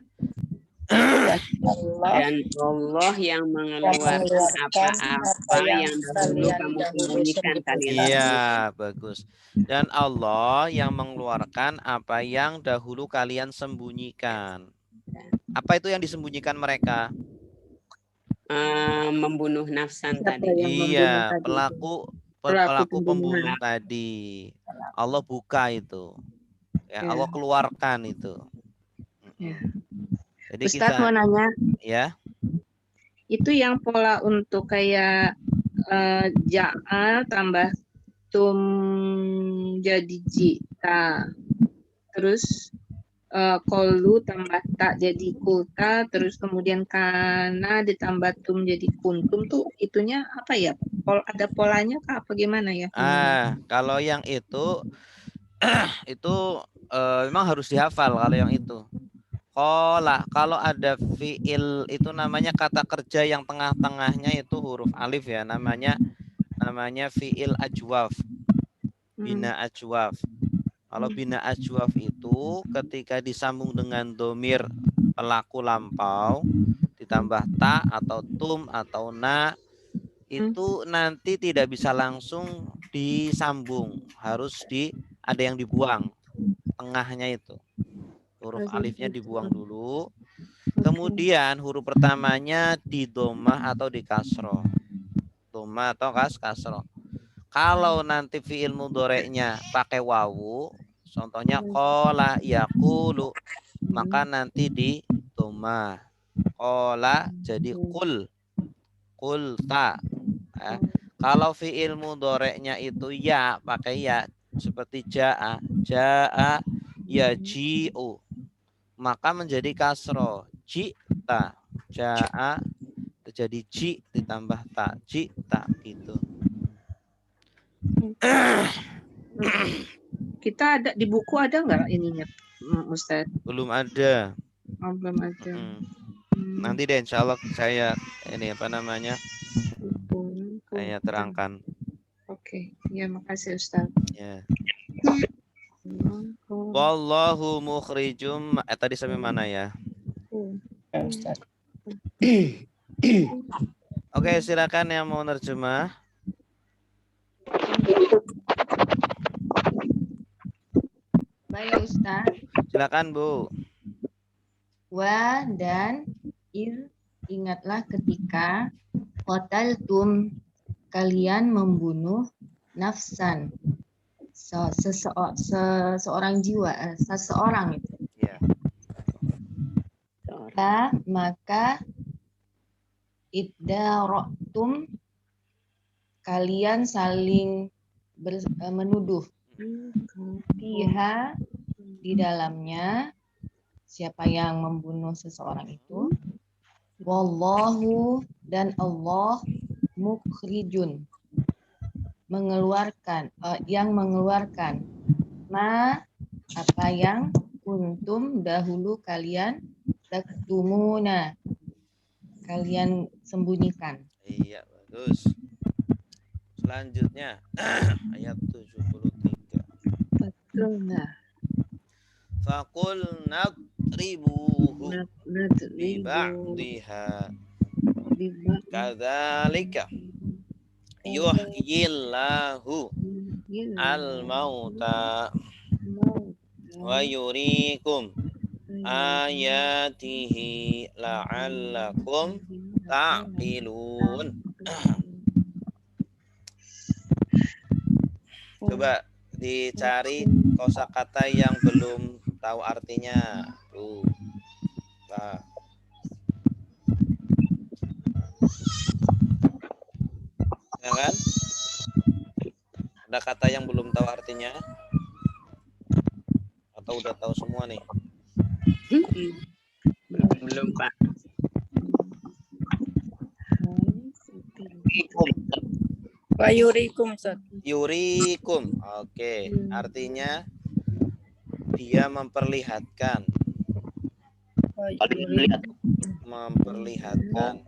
Dan Allah yang mengeluarkan apa-apa apa yang dahulu kamu sembunyikan kalian. Iya, bagus. Dan Allah yang mengeluarkan apa yang dahulu kalian sembunyikan. Apa itu yang disembunyikan mereka? Membunuh nafsan tadi. Iya, pelaku pembunuh tadi. Allah buka itu. Ya, Allah keluarkan itu. Ya. Jadi Ustadz mau nanya. Ya. Itu yang pola untuk kayak ja'a tambah tum jadi jita. Terus kolu tambah tak jadi kulta, terus kemudian kana ditambah tum jadi kuntum tuh itunya apa ya? Ada polanya kah apa gimana ya? Kalau yang itu itu memang harus dihafal kalau yang itu. Kalau ada fiil itu namanya kata kerja yang tengah-tengahnya itu huruf alif ya, namanya fiil ajwaf. Bina ajwaf. Kalau bina ajwaf itu ketika disambung dengan domir pelaku lampau ditambah ta atau tum atau na itu nanti tidak bisa langsung disambung, harus ada yang dibuang tengahnya itu. Huruf alifnya dibuang dulu. Kemudian huruf pertamanya di domah atau di kasroh. Domah atau kasroh. Kalau nanti fiil mudhoreknya pakai wawu, contohnya qala yaqulu, maka nanti di domah. Qala jadi qul. Qulta. Kalau fiil mudhoreknya itu ya, pakai ya seperti jaa, yaji'u, maka menjadi kasro, jita, jaa terjadi ji ditambah ta, jita gitu. Kita ada di buku ada nggak ininya, Ustaz? Belum ada. Oh, belum ada. Nanti deh insya Allah saya saya terangkan. Oke, ya makasih Ustaz. Ya. Wallahu mukhrijum. Tadi sampai mana ya? Ustaz. Oke, silakan yang mau nerjemah. Baik Ustaz. Silakan Bu. Wa dan ingatlah ketika qataltum kalian membunuh nafsan seseorang jiwa, seseorang itu. Ya. Maka iddarotum kalian saling menuduh fiha di dalamnya siapa yang membunuh seseorang itu. Wallahu dan Allah mukhrijun yang mengeluarkan apa yang kuntum dahulu kalian taktumuna kalian sembunyikan. Iya, bagus. Selanjutnya ayat 73. Faqul nadribuhu biba'diha kadzalika yuhyillahu al-mauta wa yuriikum ayatihi la'allakum ta'qilun. Coba dicari kosakata yang belum tahu artinya. Ya kan? Ada kata yang belum tahu artinya? Atau udah tahu semua nih? Belum Pak. Wa yurikum, Ustaz. Yurikum. Oke, artinya dia memperlihatkan. Memperlihatkan.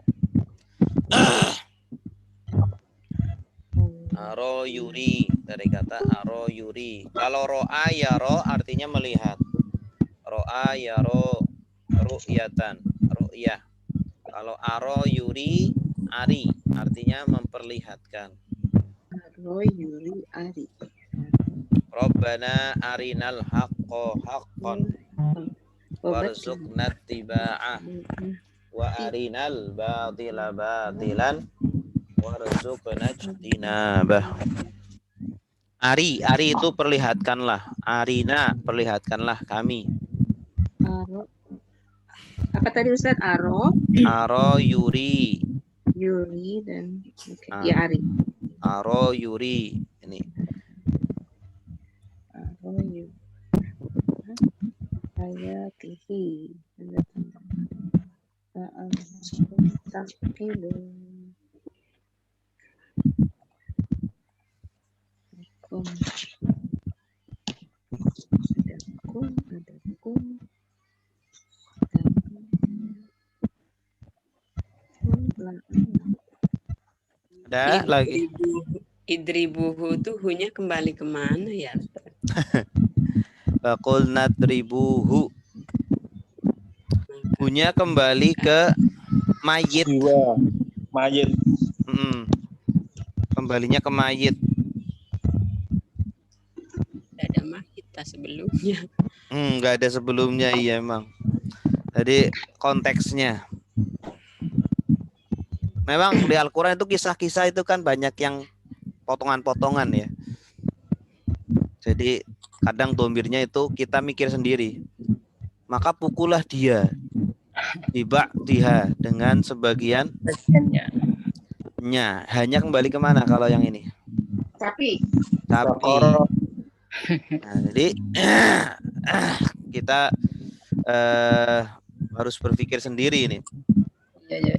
Aro yuri, dari kata aro yuri. Kalau ro'a yaro artinya melihat. Ro'a yaro ru'yatan, ru'yah. Kalau aro yuri Ari artinya memperlihatkan. Aro yuri ari. Rabbana arinal haqqo haqqan warzuqna tiba'ah wa arinal batila batilan warzuqna ijtinabah. Ari itu perlihatkanlah. Arina, perlihatkanlah kami. Aro. Apa tadi Ustaz? Aro Yuri. Yuri dan ya Ari. Aro yuri ini. Aro yuri. Ayatihi. Ada lagi. Idribuhu tuh hunya kembali kemana ya? Bakul nadribuhu. Hunya kembali ke mayit. Mayit. Kembalinya ke mayit. Tidak ada mahita sebelumnya. Nggak ada sebelumnya, iya emang. Jadi konteksnya. Memang di Al-Quran itu kisah-kisah itu kan banyak yang potongan-potongan ya. Jadi kadang domirnya itu kita mikir sendiri. Maka pukullah dia. Tiba dia dengan sebagian nya. Hanya kembali kemana kalau yang ini? Tapi. Nah, jadi kita harus berpikir sendiri ini.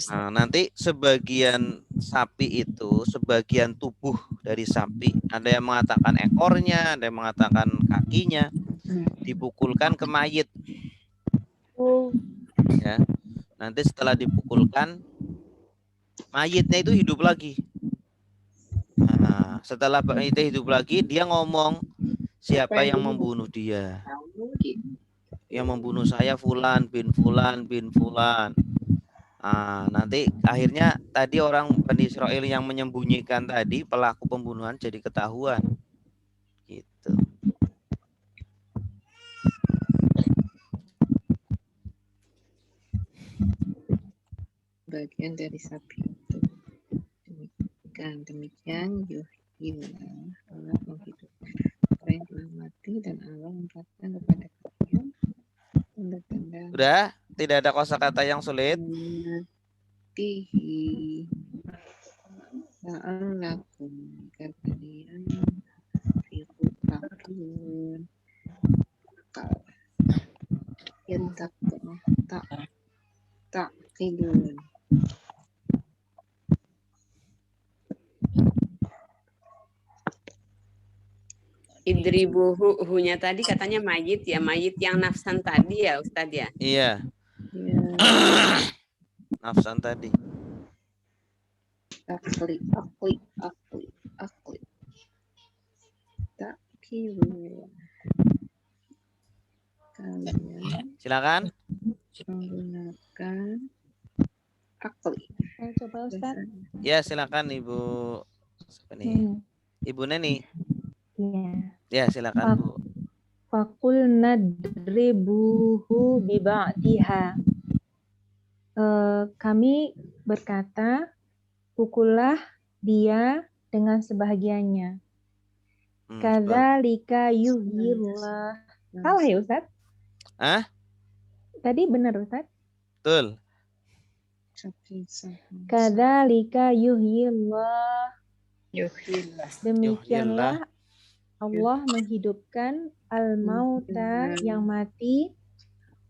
Nah, nanti sebagian sapi itu, sebagian tubuh dari sapi, ada yang mengatakan ekornya, ada yang mengatakan kakinya, dipukulkan ke mayit. Ya, nanti setelah dipukulkan, mayitnya itu hidup lagi. Nah, setelah mayitnya hidup lagi, dia ngomong, siapa yang membunuh dia? Yang membunuh saya Fulan bin Fulan bin Fulan. Nah, nanti akhirnya tadi orang Bani Israel yang menyembunyikan tadi pelaku pembunuhan jadi ketahuan. Gitu. Bagian dari sapi itu. Demikian yuhillah, Allah menghidupkan orang yang telah mati dan Allah memperlihatkan kepada kalian tanda-tanda. Udah, tidak ada kosakata yang sulit. Tihi la'allakum kalian fiqhun taqilun. Idribuhu hunya tadi katanya mayit ya, mayit yang nafsan tadi ya Ustadz ya? Iya. Nafsan tadi. Akli. Takiru. Kalian silakan menggunakan akli. Coba Ustaz. Ya, silakan Ibu. Siapa nih? Ibu Neni. Iya. Ya, silakan Bu. Fakul nadribuhu biba'diha. Kami berkata, pukullah dia dengan sebahagiannya. Kadzalika yuhyillah. Salah ya Ustaz? Tadi benar Ustaz? Betul. Kadzalika yuhyillah. Demikianlah Allah menghidupkan al-mauta yang mati,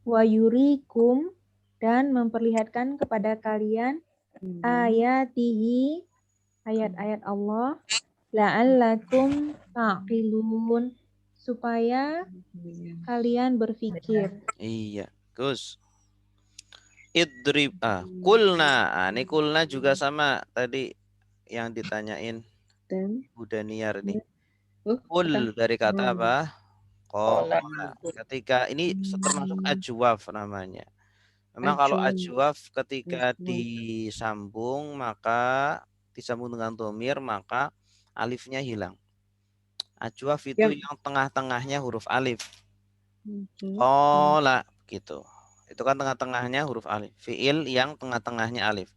wa yurikum dan memperlihatkan kepada kalian ayatihi ayat-ayat Allah, la'allakum taqilun supaya kalian berpikir. Iya, Gus. Idrib kulna. Ini kulna juga sama tadi yang ditanyain Bu Daniar nih. Kul dari kata apa? Qala. Ketika ini termasuk ajwaf namanya. Memang kalau ajwaf ketika disambung dengan domir maka alifnya hilang. Ajwaf itu yang tengah-tengahnya huruf alif. Qala gitu. Itu kan tengah-tengahnya huruf alif. Fiil yang tengah-tengahnya alif.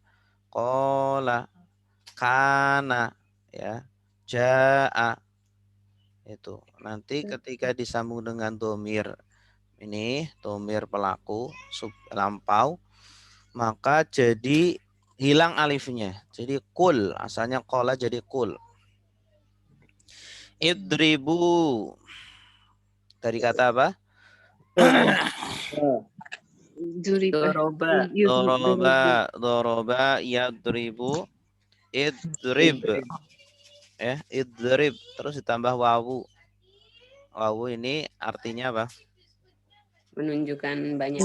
Qala, kana, ya, jaa. Itu. Nanti ketika disambung dengan domir, ini domir pelaku lampau, maka jadi hilang alifnya. Jadi kul, asalnya qala jadi kul. Idribu. Dari kata apa? Doroba, yadribu, idrib. Ya, idrib. Terus ditambah wawu. Wawu ini artinya apa? Menunjukkan banyak.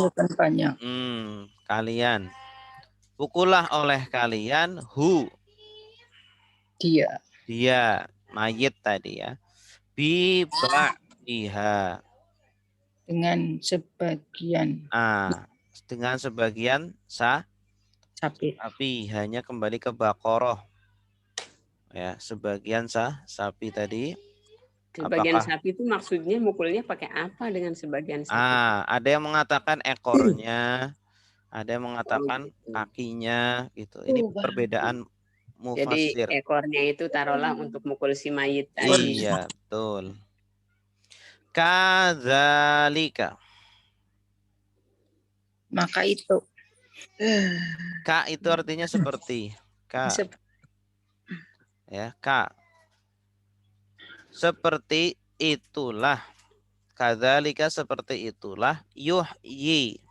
Kalian. Pukullah oleh kalian hu. Dia. Mayit tadi ya. Biha. Dengan sebagian. Dengan sebagian sapi. Hanya kembali ke Baqarah. Ya, sebagian sapi tadi. Sebagian sapi itu maksudnya mukulnya pakai apa dengan sebagian sapi? Ada yang mengatakan ekornya, ada yang mengatakan kakinya gitu. Ini perbedaan mufasir. Jadi ekornya itu taruhlah untuk mukul si mayit tadi. Iya, betul. Kadzalika. Maka itu. Ka itu artinya seperti. Ka. Ya, ka. Seperti itulah. Kadzalika seperti itulah. Yuhyi.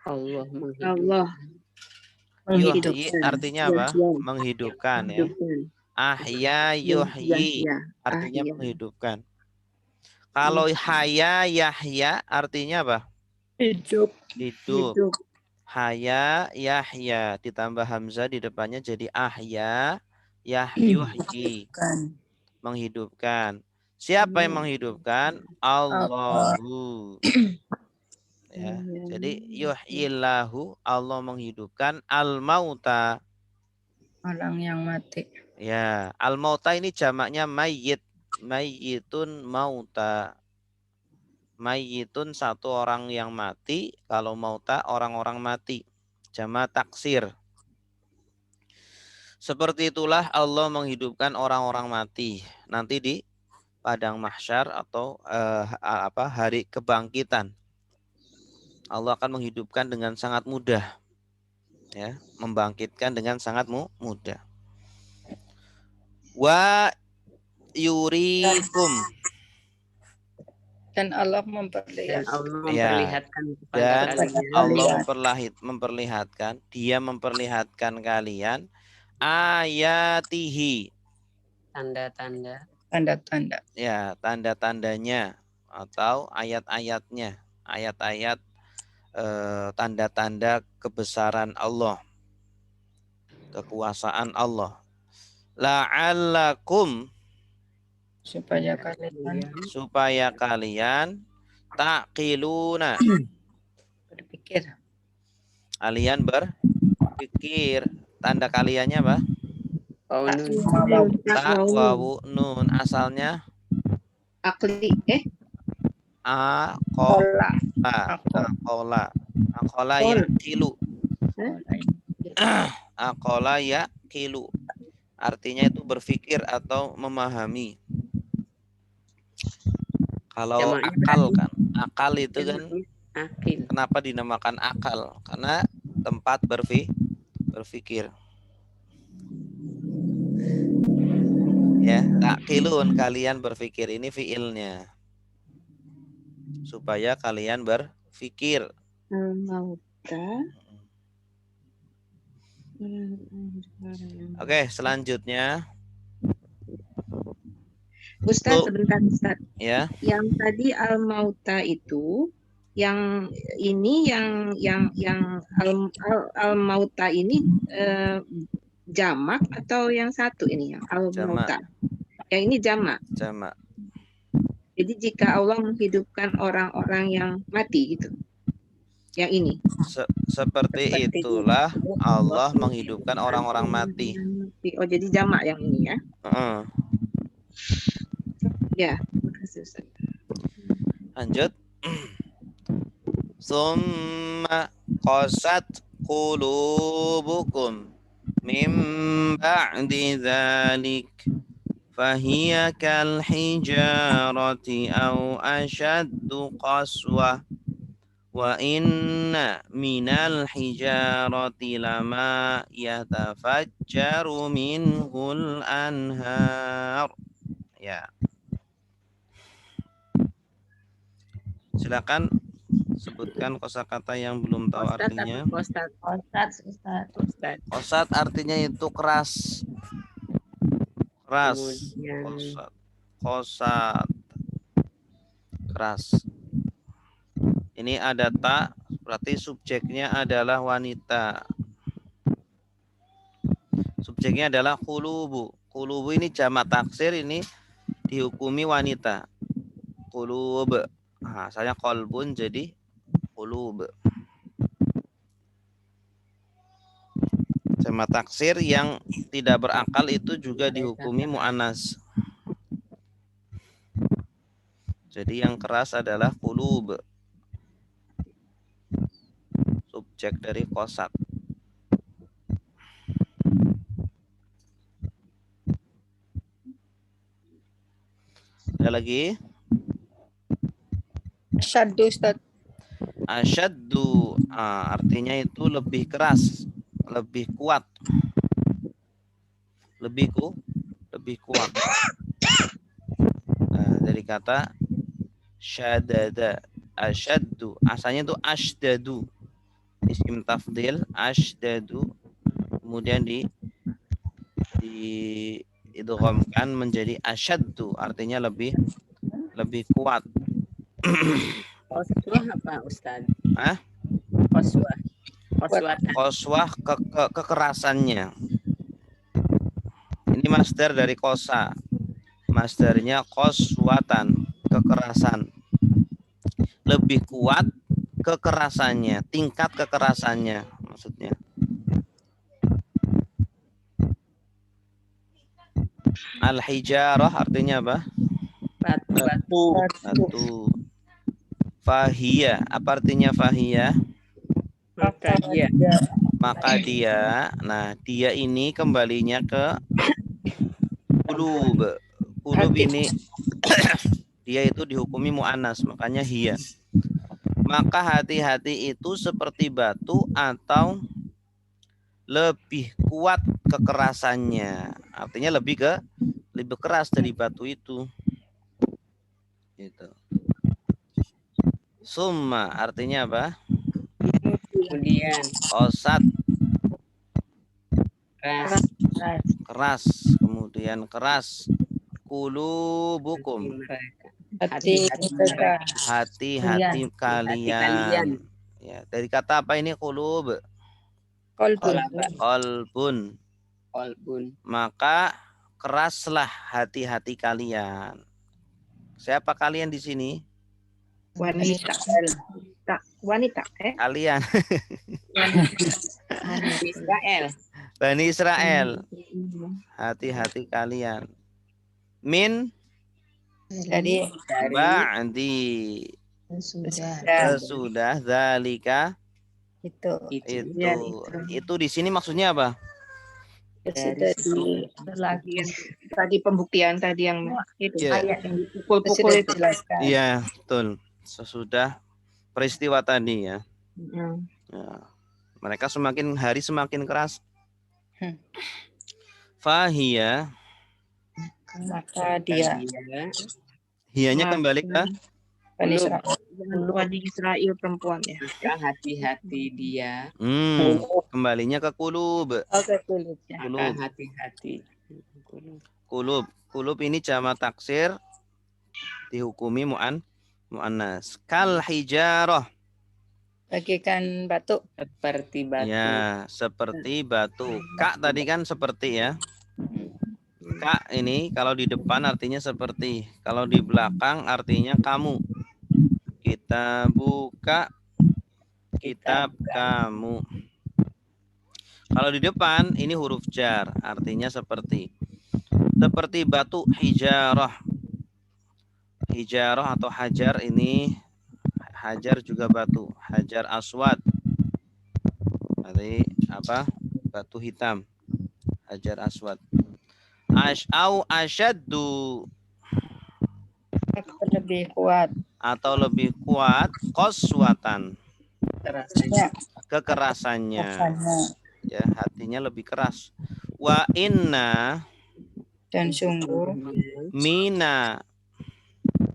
Allah Yuhyi artinya apa? Menghidupkan ya. Ahya yuhyi artinya menghidupkan. Kalau haya yahya artinya apa? Hidup. Haya yahya ditambah hamzah di depannya jadi ahya yuhyi. Menghidupkan. Siapa yang menghidupkan? Allahu. Ya, jadi yuhyillahu, Allah menghidupkan al-mauta, orang yang mati. ya, al-mauta ini jamaknya mayyit, mayyitun mauta, mayyitun satu orang yang mati, kalau mauta orang-orang mati, jamak taksir. Seperti itulah Allah menghidupkan orang-orang mati nanti di padang mahsyar atau hari kebangkitan. Allah akan menghidupkan dengan sangat mudah, ya, membangkitkan dengan sangat mudah. Wa yurikum, dan Allah memperlihatkan dan Allah memperlihatkan, Dia memperlihatkan kalian ayatihi, tanda-tanda, ya, tanda-tandanya atau ayat-ayatnya, ayat-ayat tanda-tanda kebesaran Allah, kekuasaan Allah. La'allakum, supaya kalian taqiluna, berpikir. Kalian berpikir. Tanda kaliannya apa? Ta wawu nun, asalnya akli Akola yakilu. Akola yakilu. Artinya itu berpikir atau memahami. Kalau akal kan, akal itu kan kenapa dinamakan akal? Karena tempat berpikir. Ya, takilun, kalian berpikir, ini fiilnya. Supaya kalian berpikir. Oke, selanjutnya. Ustaz, sebentar Ustaz. Ya. Yang tadi al-mauta itu, yang ini yang al-mauta ini jamak atau yang satu ini yang al-mauta? Yang ini jamak. Jamak. Jadi jika Allah menghidupkan orang-orang yang mati gitu. Yang ini. Seperti itulah Allah menghidupkan orang-orang mati. Oh, jadi jamak yang ini ya. Ya, makasih Ustaz. Lanjut. Summa qasat qulubukum min ba'di dzalik fahiya kal hijarati aw ashaddu qaswah wa inna minal hijarati lama yatafajjaru minhul anhar. Ya. Silakan sebutkan kosakata yang belum tahu artinya. Qasat artinya itu keras. Keras. Qasat. Keras. Ini ada ta, berarti subjeknya adalah wanita. Subjeknya adalah qulubu. Qulubu ini jamak taksir, ini dihukumi wanita. Qulub. Nah, asalnya qalbun jadi qulub. Jamak taksir yang tidak berakal itu juga dihukumi mu'annas. Jadi yang keras adalah qulub. Subjek dari qasat. Ada lagi? Asyaddu, Ustaz. Asyaddu artinya itu lebih keras, lebih kuat. Lebih kuat. Nah, dari kata syadada, asyaddu, asalnya itu asydadu. Isim tafdil asydadu, kemudian idghamkan menjadi asyaddu, artinya lebih kuat. Qaswah apa Ustaz? Qaswah kekerasannya. Ini masdar dari qasa. Masdarnya qaswatan, kekerasan. Lebih kuat kekerasannya, tingkat kekerasannya maksudnya. Al-hijarah artinya apa? Batu. Fahiyah, apa artinya fahiyah? Maka dia, nah dia ini kembalinya ke qulub. Qulub ini dia itu dihukumi mu'annas, makanya hiya. Maka hati-hati itu seperti batu atau lebih kuat kekerasannya. Artinya lebih keras dari batu itu. Gitu. Summa artinya apa? Kemudian qasat. keras. Kemudian keras. Qulubukum. Hati-hati kalian. Ya, dari kata apa ini qulub? Qalbun. Maka keraslah hati-hati kalian. Siapa kalian di sini? Wanita. Kalian. Bani Israel. Hati-hati kalian. Min Dari ba'di. Sudah zalika. Itu di sini maksudnya apa? Tadi pembuktian tadi yang itu ayat yang dipukul-pukul itu. Iya, betul. Sesudah peristiwa tadi ya. Ya. Mereka semakin hari semakin keras. Fahiyah, maka dia. Hiyanya kembali ke Bani Israel perempuan ya. Maka hati-hati dia. Kembalinya ke qulub. Maka hati-hati. Qulub ini jamak taksir dihukumi mu'annas. Kal hijarah. Bagaikan batu. Seperti batu. Ya, seperti batu. Kak tadi kan seperti ya. Kak ini kalau di depan artinya seperti. Kalau di belakang artinya kamu. Kita buka kitab kamu. Kalau di depan ini huruf jar, artinya seperti batu hijarah. Hijarah atau hajar ini, hajar juga batu, hajar aswad. Berarti apa? Batu hitam, hajar aswad. Au asyaddu, lebih kuat atau lebih kuat, qaswatan, kekerasannya. Ya, hatinya lebih keras. Wa inna, dan sungguh mina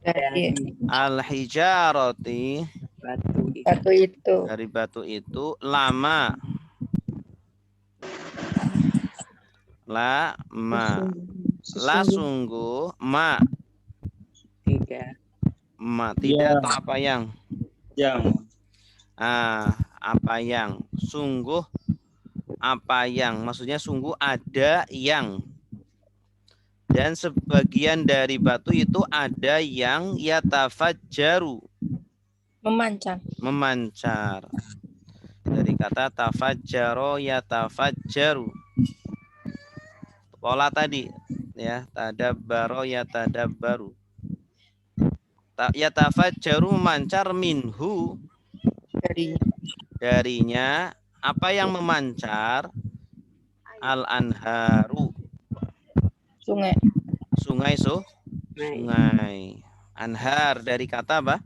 dari al-hijarati, batu itu, dari batu itu, lama la sungguh, ma tidak atau apa yang apa yang, sungguh apa yang, maksudnya sungguh ada yang, dan sebagian dari batu itu ada yang yatafajjaru, memancar dari kata tafajjaro yatafajjaru. Pola tadi ya, tadabbaro yatadabbaru. Yatafajjaru, memancar, minhu darinya. Apa yang memancar? Al-anharu, sungai. Anhar dari kata apa?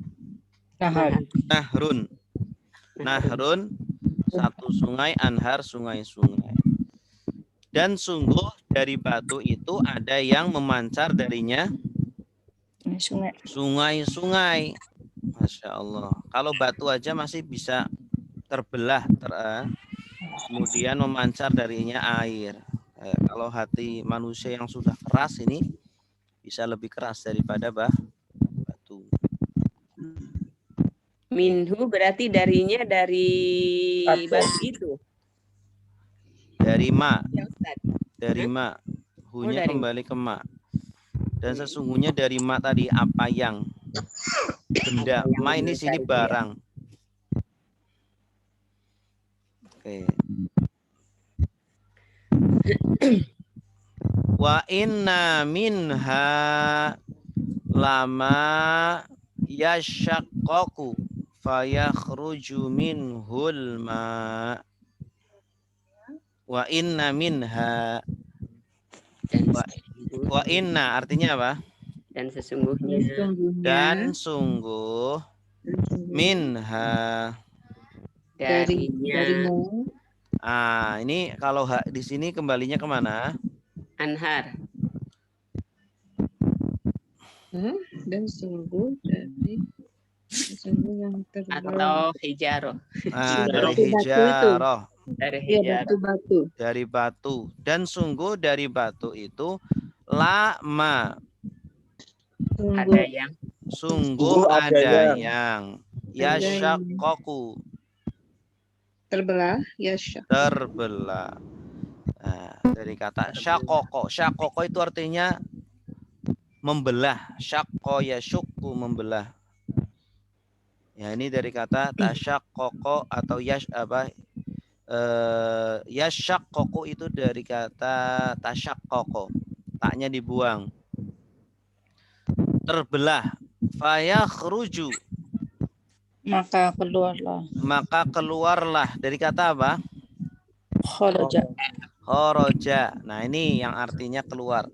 Nahrun, satu sungai, anhar, sungai-sungai. Dan sungguh dari batu itu ada yang memancar darinya sungai-sungai. Masya Allah. Kalau batu aja masih bisa terbelah, kemudian memancar darinya air. Kalau hati manusia yang sudah keras ini bisa lebih keras daripada batu. Minhu berarti darinya dari batu itu. Dari ma. Hunya kembali ke ma. Dan sesungguhnya dari ma tadi, apa yang, benda. Ma ini sini barang. Oke. Wa inna minha lama yashaqqaqu fayakhruju minhul ma. Wa inna minha, wa inna artinya apa? Dan sesungguhnya. Dan sungguh minha, darinya. Ini kalau di sini kembalinya kemana? Anhar. Dan sungguh dari yang atau hijaroh. Dari hijaroh. Dari batu. Dan sungguh dari batu itu lama. Ada yang. Sungguh ada yang. Yashaqqaqu. Terbelah. Dari kata syaqqaqo. Syaqqaqo itu artinya membelah. Syaqqa yasyukku, membelah. Ya, ini dari kata tasyaqqaqo atau yasyaqqaqu itu dari kata tasyaqqaqo. Taknya dibuang. Terbelah. Fayakhruju. Maka keluarlah. Dari kata apa? Kharaja. Nah, ini yang artinya keluar.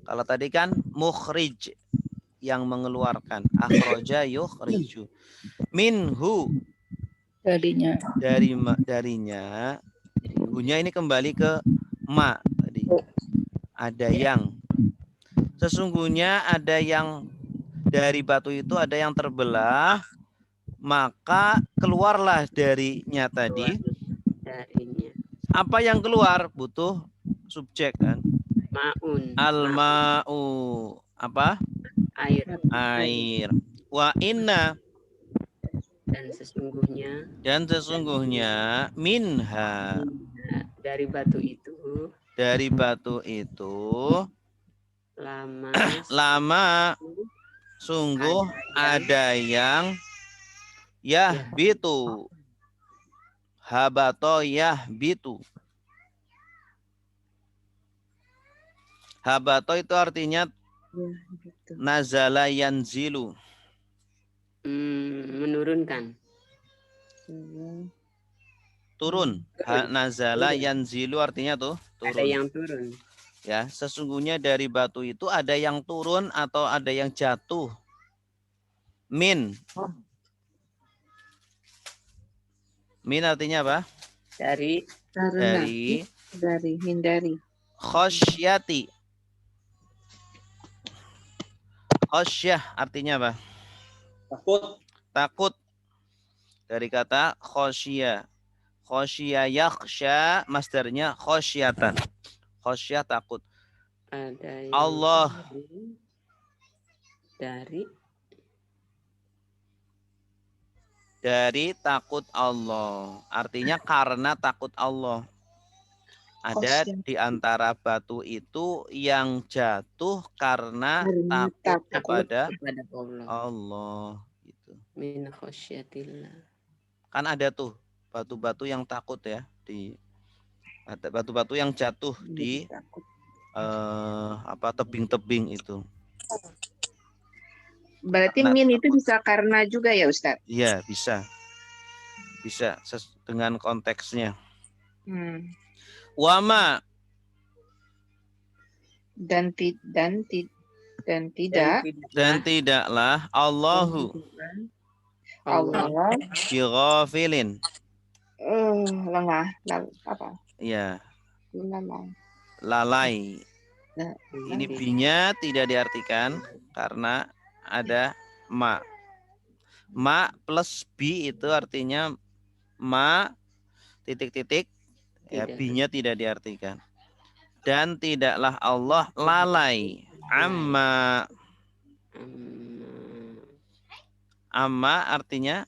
Kalau tadi kan mukhrij, yang mengeluarkan. Akhraja yukhriju. Minhu, darinya. Hunya ini kembali ke ma tadi. Ada yang. Sesungguhnya ada yang dari batu itu ada yang terbelah, maka keluarlah darinya tadi. Apa yang keluar? Butuh subjek kan? Ma'un. Al-ma'u. Apa? Air. Wa inna. Dan sesungguhnya minha. Dari batu itu. Lama. Sungguh ada yang yahbitu. Habato yahbitu. Habato itu artinya nazala yanzilu. Menurunkan. Turun. Nazala yanzilu artinya tuh turun. Ada yang turun. Ya, sesungguhnya dari batu itu ada yang turun atau ada yang jatuh. Min. Min artinya apa? Dari hindari. Khosyati. Khosyah artinya apa? Takut. Dari kata khosyah. Khosyah yakhsha masdarnya khosyatan. Khosyah takut. Ada yang Allah. Dari takut Allah. Artinya karena takut Allah. Ada di antara batu itu yang jatuh karena takut kepada Allah. Gitu. Min khosyatillah. Kan ada tuh batu-batu yang takut ya. Ada batu-batu yang jatuh di tebing-tebing itu. Berarti min itu bisa karena juga ya Ustaz? Iya, bisa. Bisa dengan konteksnya. Wama. Dan tidaklah Allahu. Allah. Bighafilin. Lengah. Apa? Iya. Lalai. Ini binya tidak diartikan karena ada ma. Ma plus bi itu artinya ma titik-titik. Ya, binya tidak diartikan. Dan tidaklah Allah lalai. Amma artinya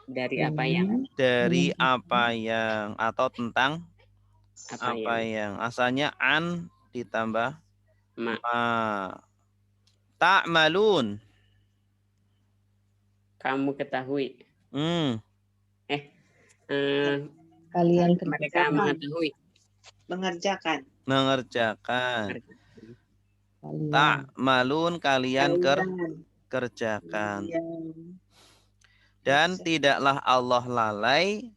dari apa yang? Dari apa yang atau tentang apa yang. Asalnya an ditambah ma. Ta'malun. Kamu ketahui. Kalian mereka mengetahui. Mengerjakan. Ta'malun kalian kerjakan. Dan tidaklah Allah lalai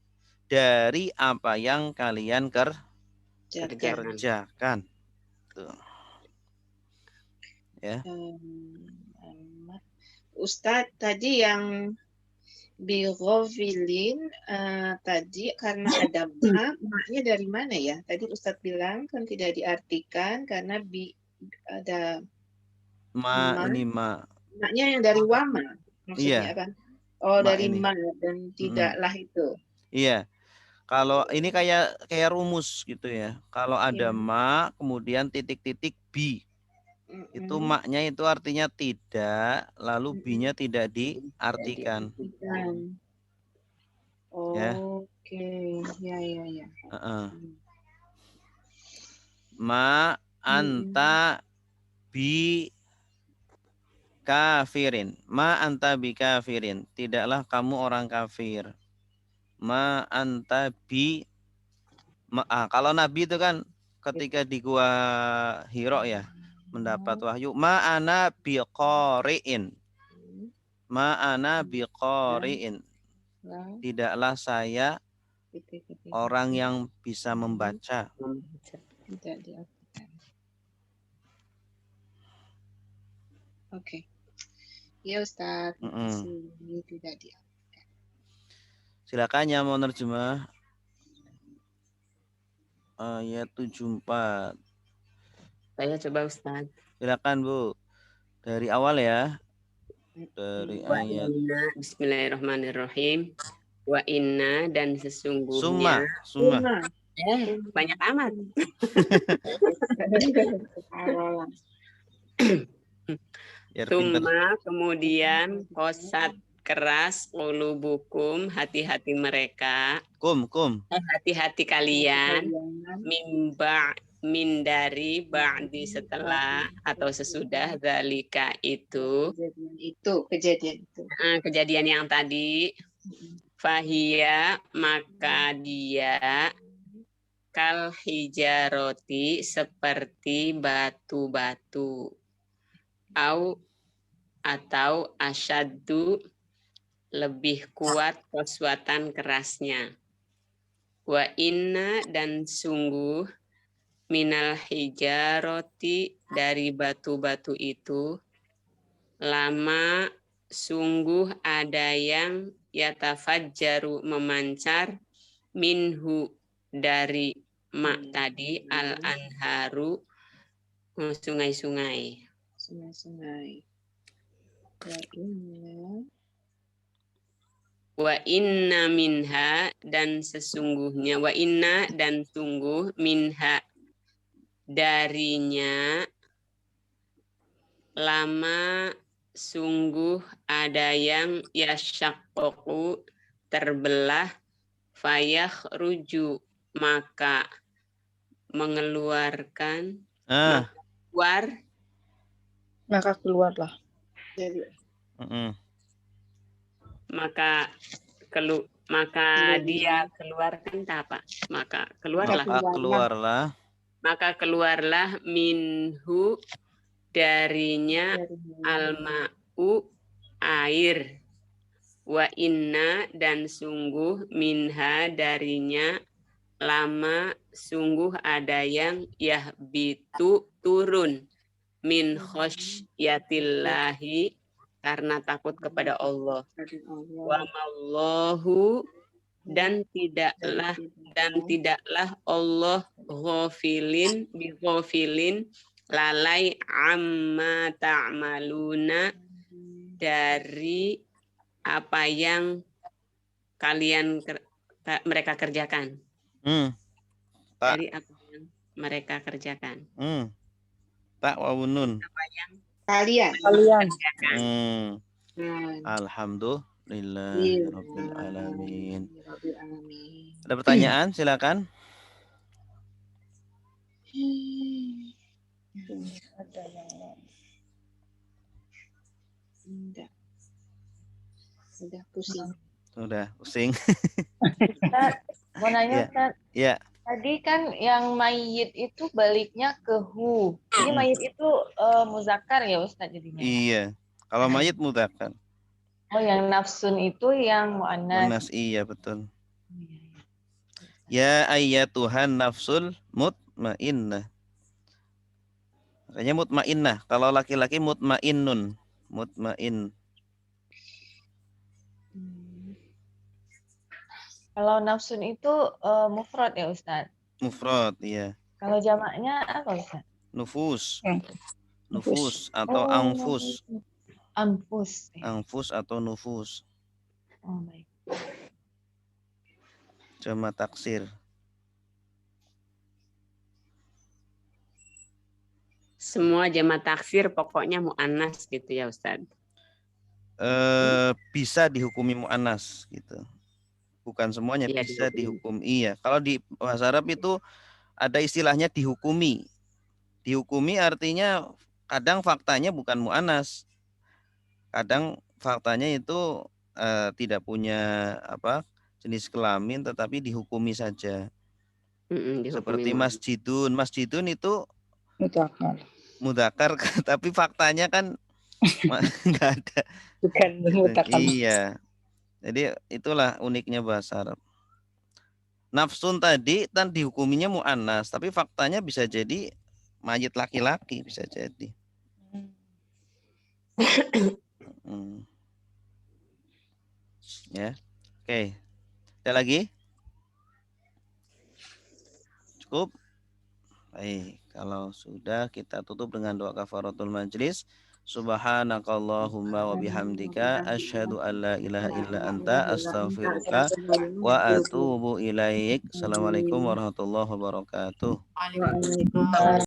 dari apa yang kalian kerjakan. Tuh. Ya. Ustadz tadi yang bighafilin tadi karena ada maknya dari mana ya? Tadi Ustadz bilang kan tidak diartikan karena ada ini ma. Maknya yang dari wama maksudnya kan? Oh, dari ini. ma dan tidaklah itu. Iya. Kalau ini kayak rumus gitu ya. Kalau ada ma kemudian titik-titik bi. Itu maknya itu artinya tidak, lalu bi-nya tidak diartikan. Oke, ya. Ma anta bi kafirin. Ma anta bi kafirin. Tidaklah kamu orang kafir. Ma anta bi. Kalau Nabi itu kan ketika di Gua Hiro ya. Mendapat wahyu. Ma'ana biqari'in. Ma'ana biqari'in. Tidaklah saya orang yang bisa membaca. Tidak diartikan. Oke. Ya Ustaz. Ini tidak diartikan. Silakan yang mau nerjemah. Ayat 74. Saya coba Ustaz. Silakan Bu. Dari awal ya. Dari ayat. Bismillahirrahmanirrahim. Wa inna dan sesungguhnya. Summa. Banyak amat. Summa kemudian kosat keras qulubukum hati-hati mereka. Hati-hati kalian. Min dari ba'di setelah atau sesudah zalika itu kejadian yang tadi Fahia maka dia kal hijaroti seperti batu-batu. Atau asyaddu lebih kuat kekuatan kerasnya. Wa inna dan sungguh minal hijaroti dari batu-batu itu lama sungguh ada yang yatafajjaru memancar minhu dari tadi al-anharu sungai-sungai. Sungai-sungai. Wa inna minha dan sesungguhnya wa inna dan sungguh minha darinya lama sungguh ada yang yasyaqqu terbelah fayakhruju maka mengeluarkan maka keluarlah dari maka dia keluarkan apa? Maka keluarlah minhu darinya al-ma'u air. Wa inna dan sungguh minha darinya lama sungguh ada yang yahbitu turun min khosyyatillahi karena takut kepada Allah. Wa mallahu dan tidaklah Allah ghafilin lalai amma ta'maluna dari apa yang mereka kerjakan. Dari apa yang mereka kerjakan. Tak wawunun. Kalian. Alhamdulillah rabbil alamin. Ada pertanyaan? Silakan. Ada yang enggak. Sudah pusing. Mau nanya, Ustaz. Ya. Tadi kan yang mayit itu baliknya ke hu. Jadi mayit itu muzakkar ya Ustaz jadinya? Iya. Kalau mayit muzakkar. Oh, yang nafsun itu yang muannas. Muannas, iya betul. Ya ayyatuhan nafsul mutmainnah. Makanya mutmainnah. Kalau laki-laki mutmainnun. Mutmain. Kalau nafsun itu mufrad ya Ustaz? Mufrad, iya. Kalau jamaknya apa Ustaz? Nufus. Nufus atau anfus. Anfus. Anfus atau nufus. Oh, baik. Jamak taksir. Semua jamak taksir pokoknya muannas gitu ya Ustaz? Bisa dihukumi muannas gitu. Bukan semuanya ya, bisa dihukum. Iya. Kalau di bahasa Arab itu ada istilahnya dihukumi. Dihukumi artinya kadang faktanya bukan mu'anas. Kadang faktanya itu tidak punya jenis kelamin tetapi dihukumi saja. Seperti masjidun. Masjidun itu mudzakkar tapi faktanya kan enggak ada. Bukan mudzakkar. Iya. Jadi itulah uniknya bahasa Arab. Nafsun tadi kan dihukuminya mu'annas, tapi faktanya bisa jadi mayit laki-laki, bisa jadi. Ya, oke. Ada lagi? Cukup? Baik, kalau sudah kita tutup dengan doa kafaratul majlis. Subhanakallahumma wa bihamdika asyhadu an la ilaha illa anta astaghfiruka wa atubu ilaik. Assalamualaikum warahmatullahi wabarakatuh. Waalaikumsalam.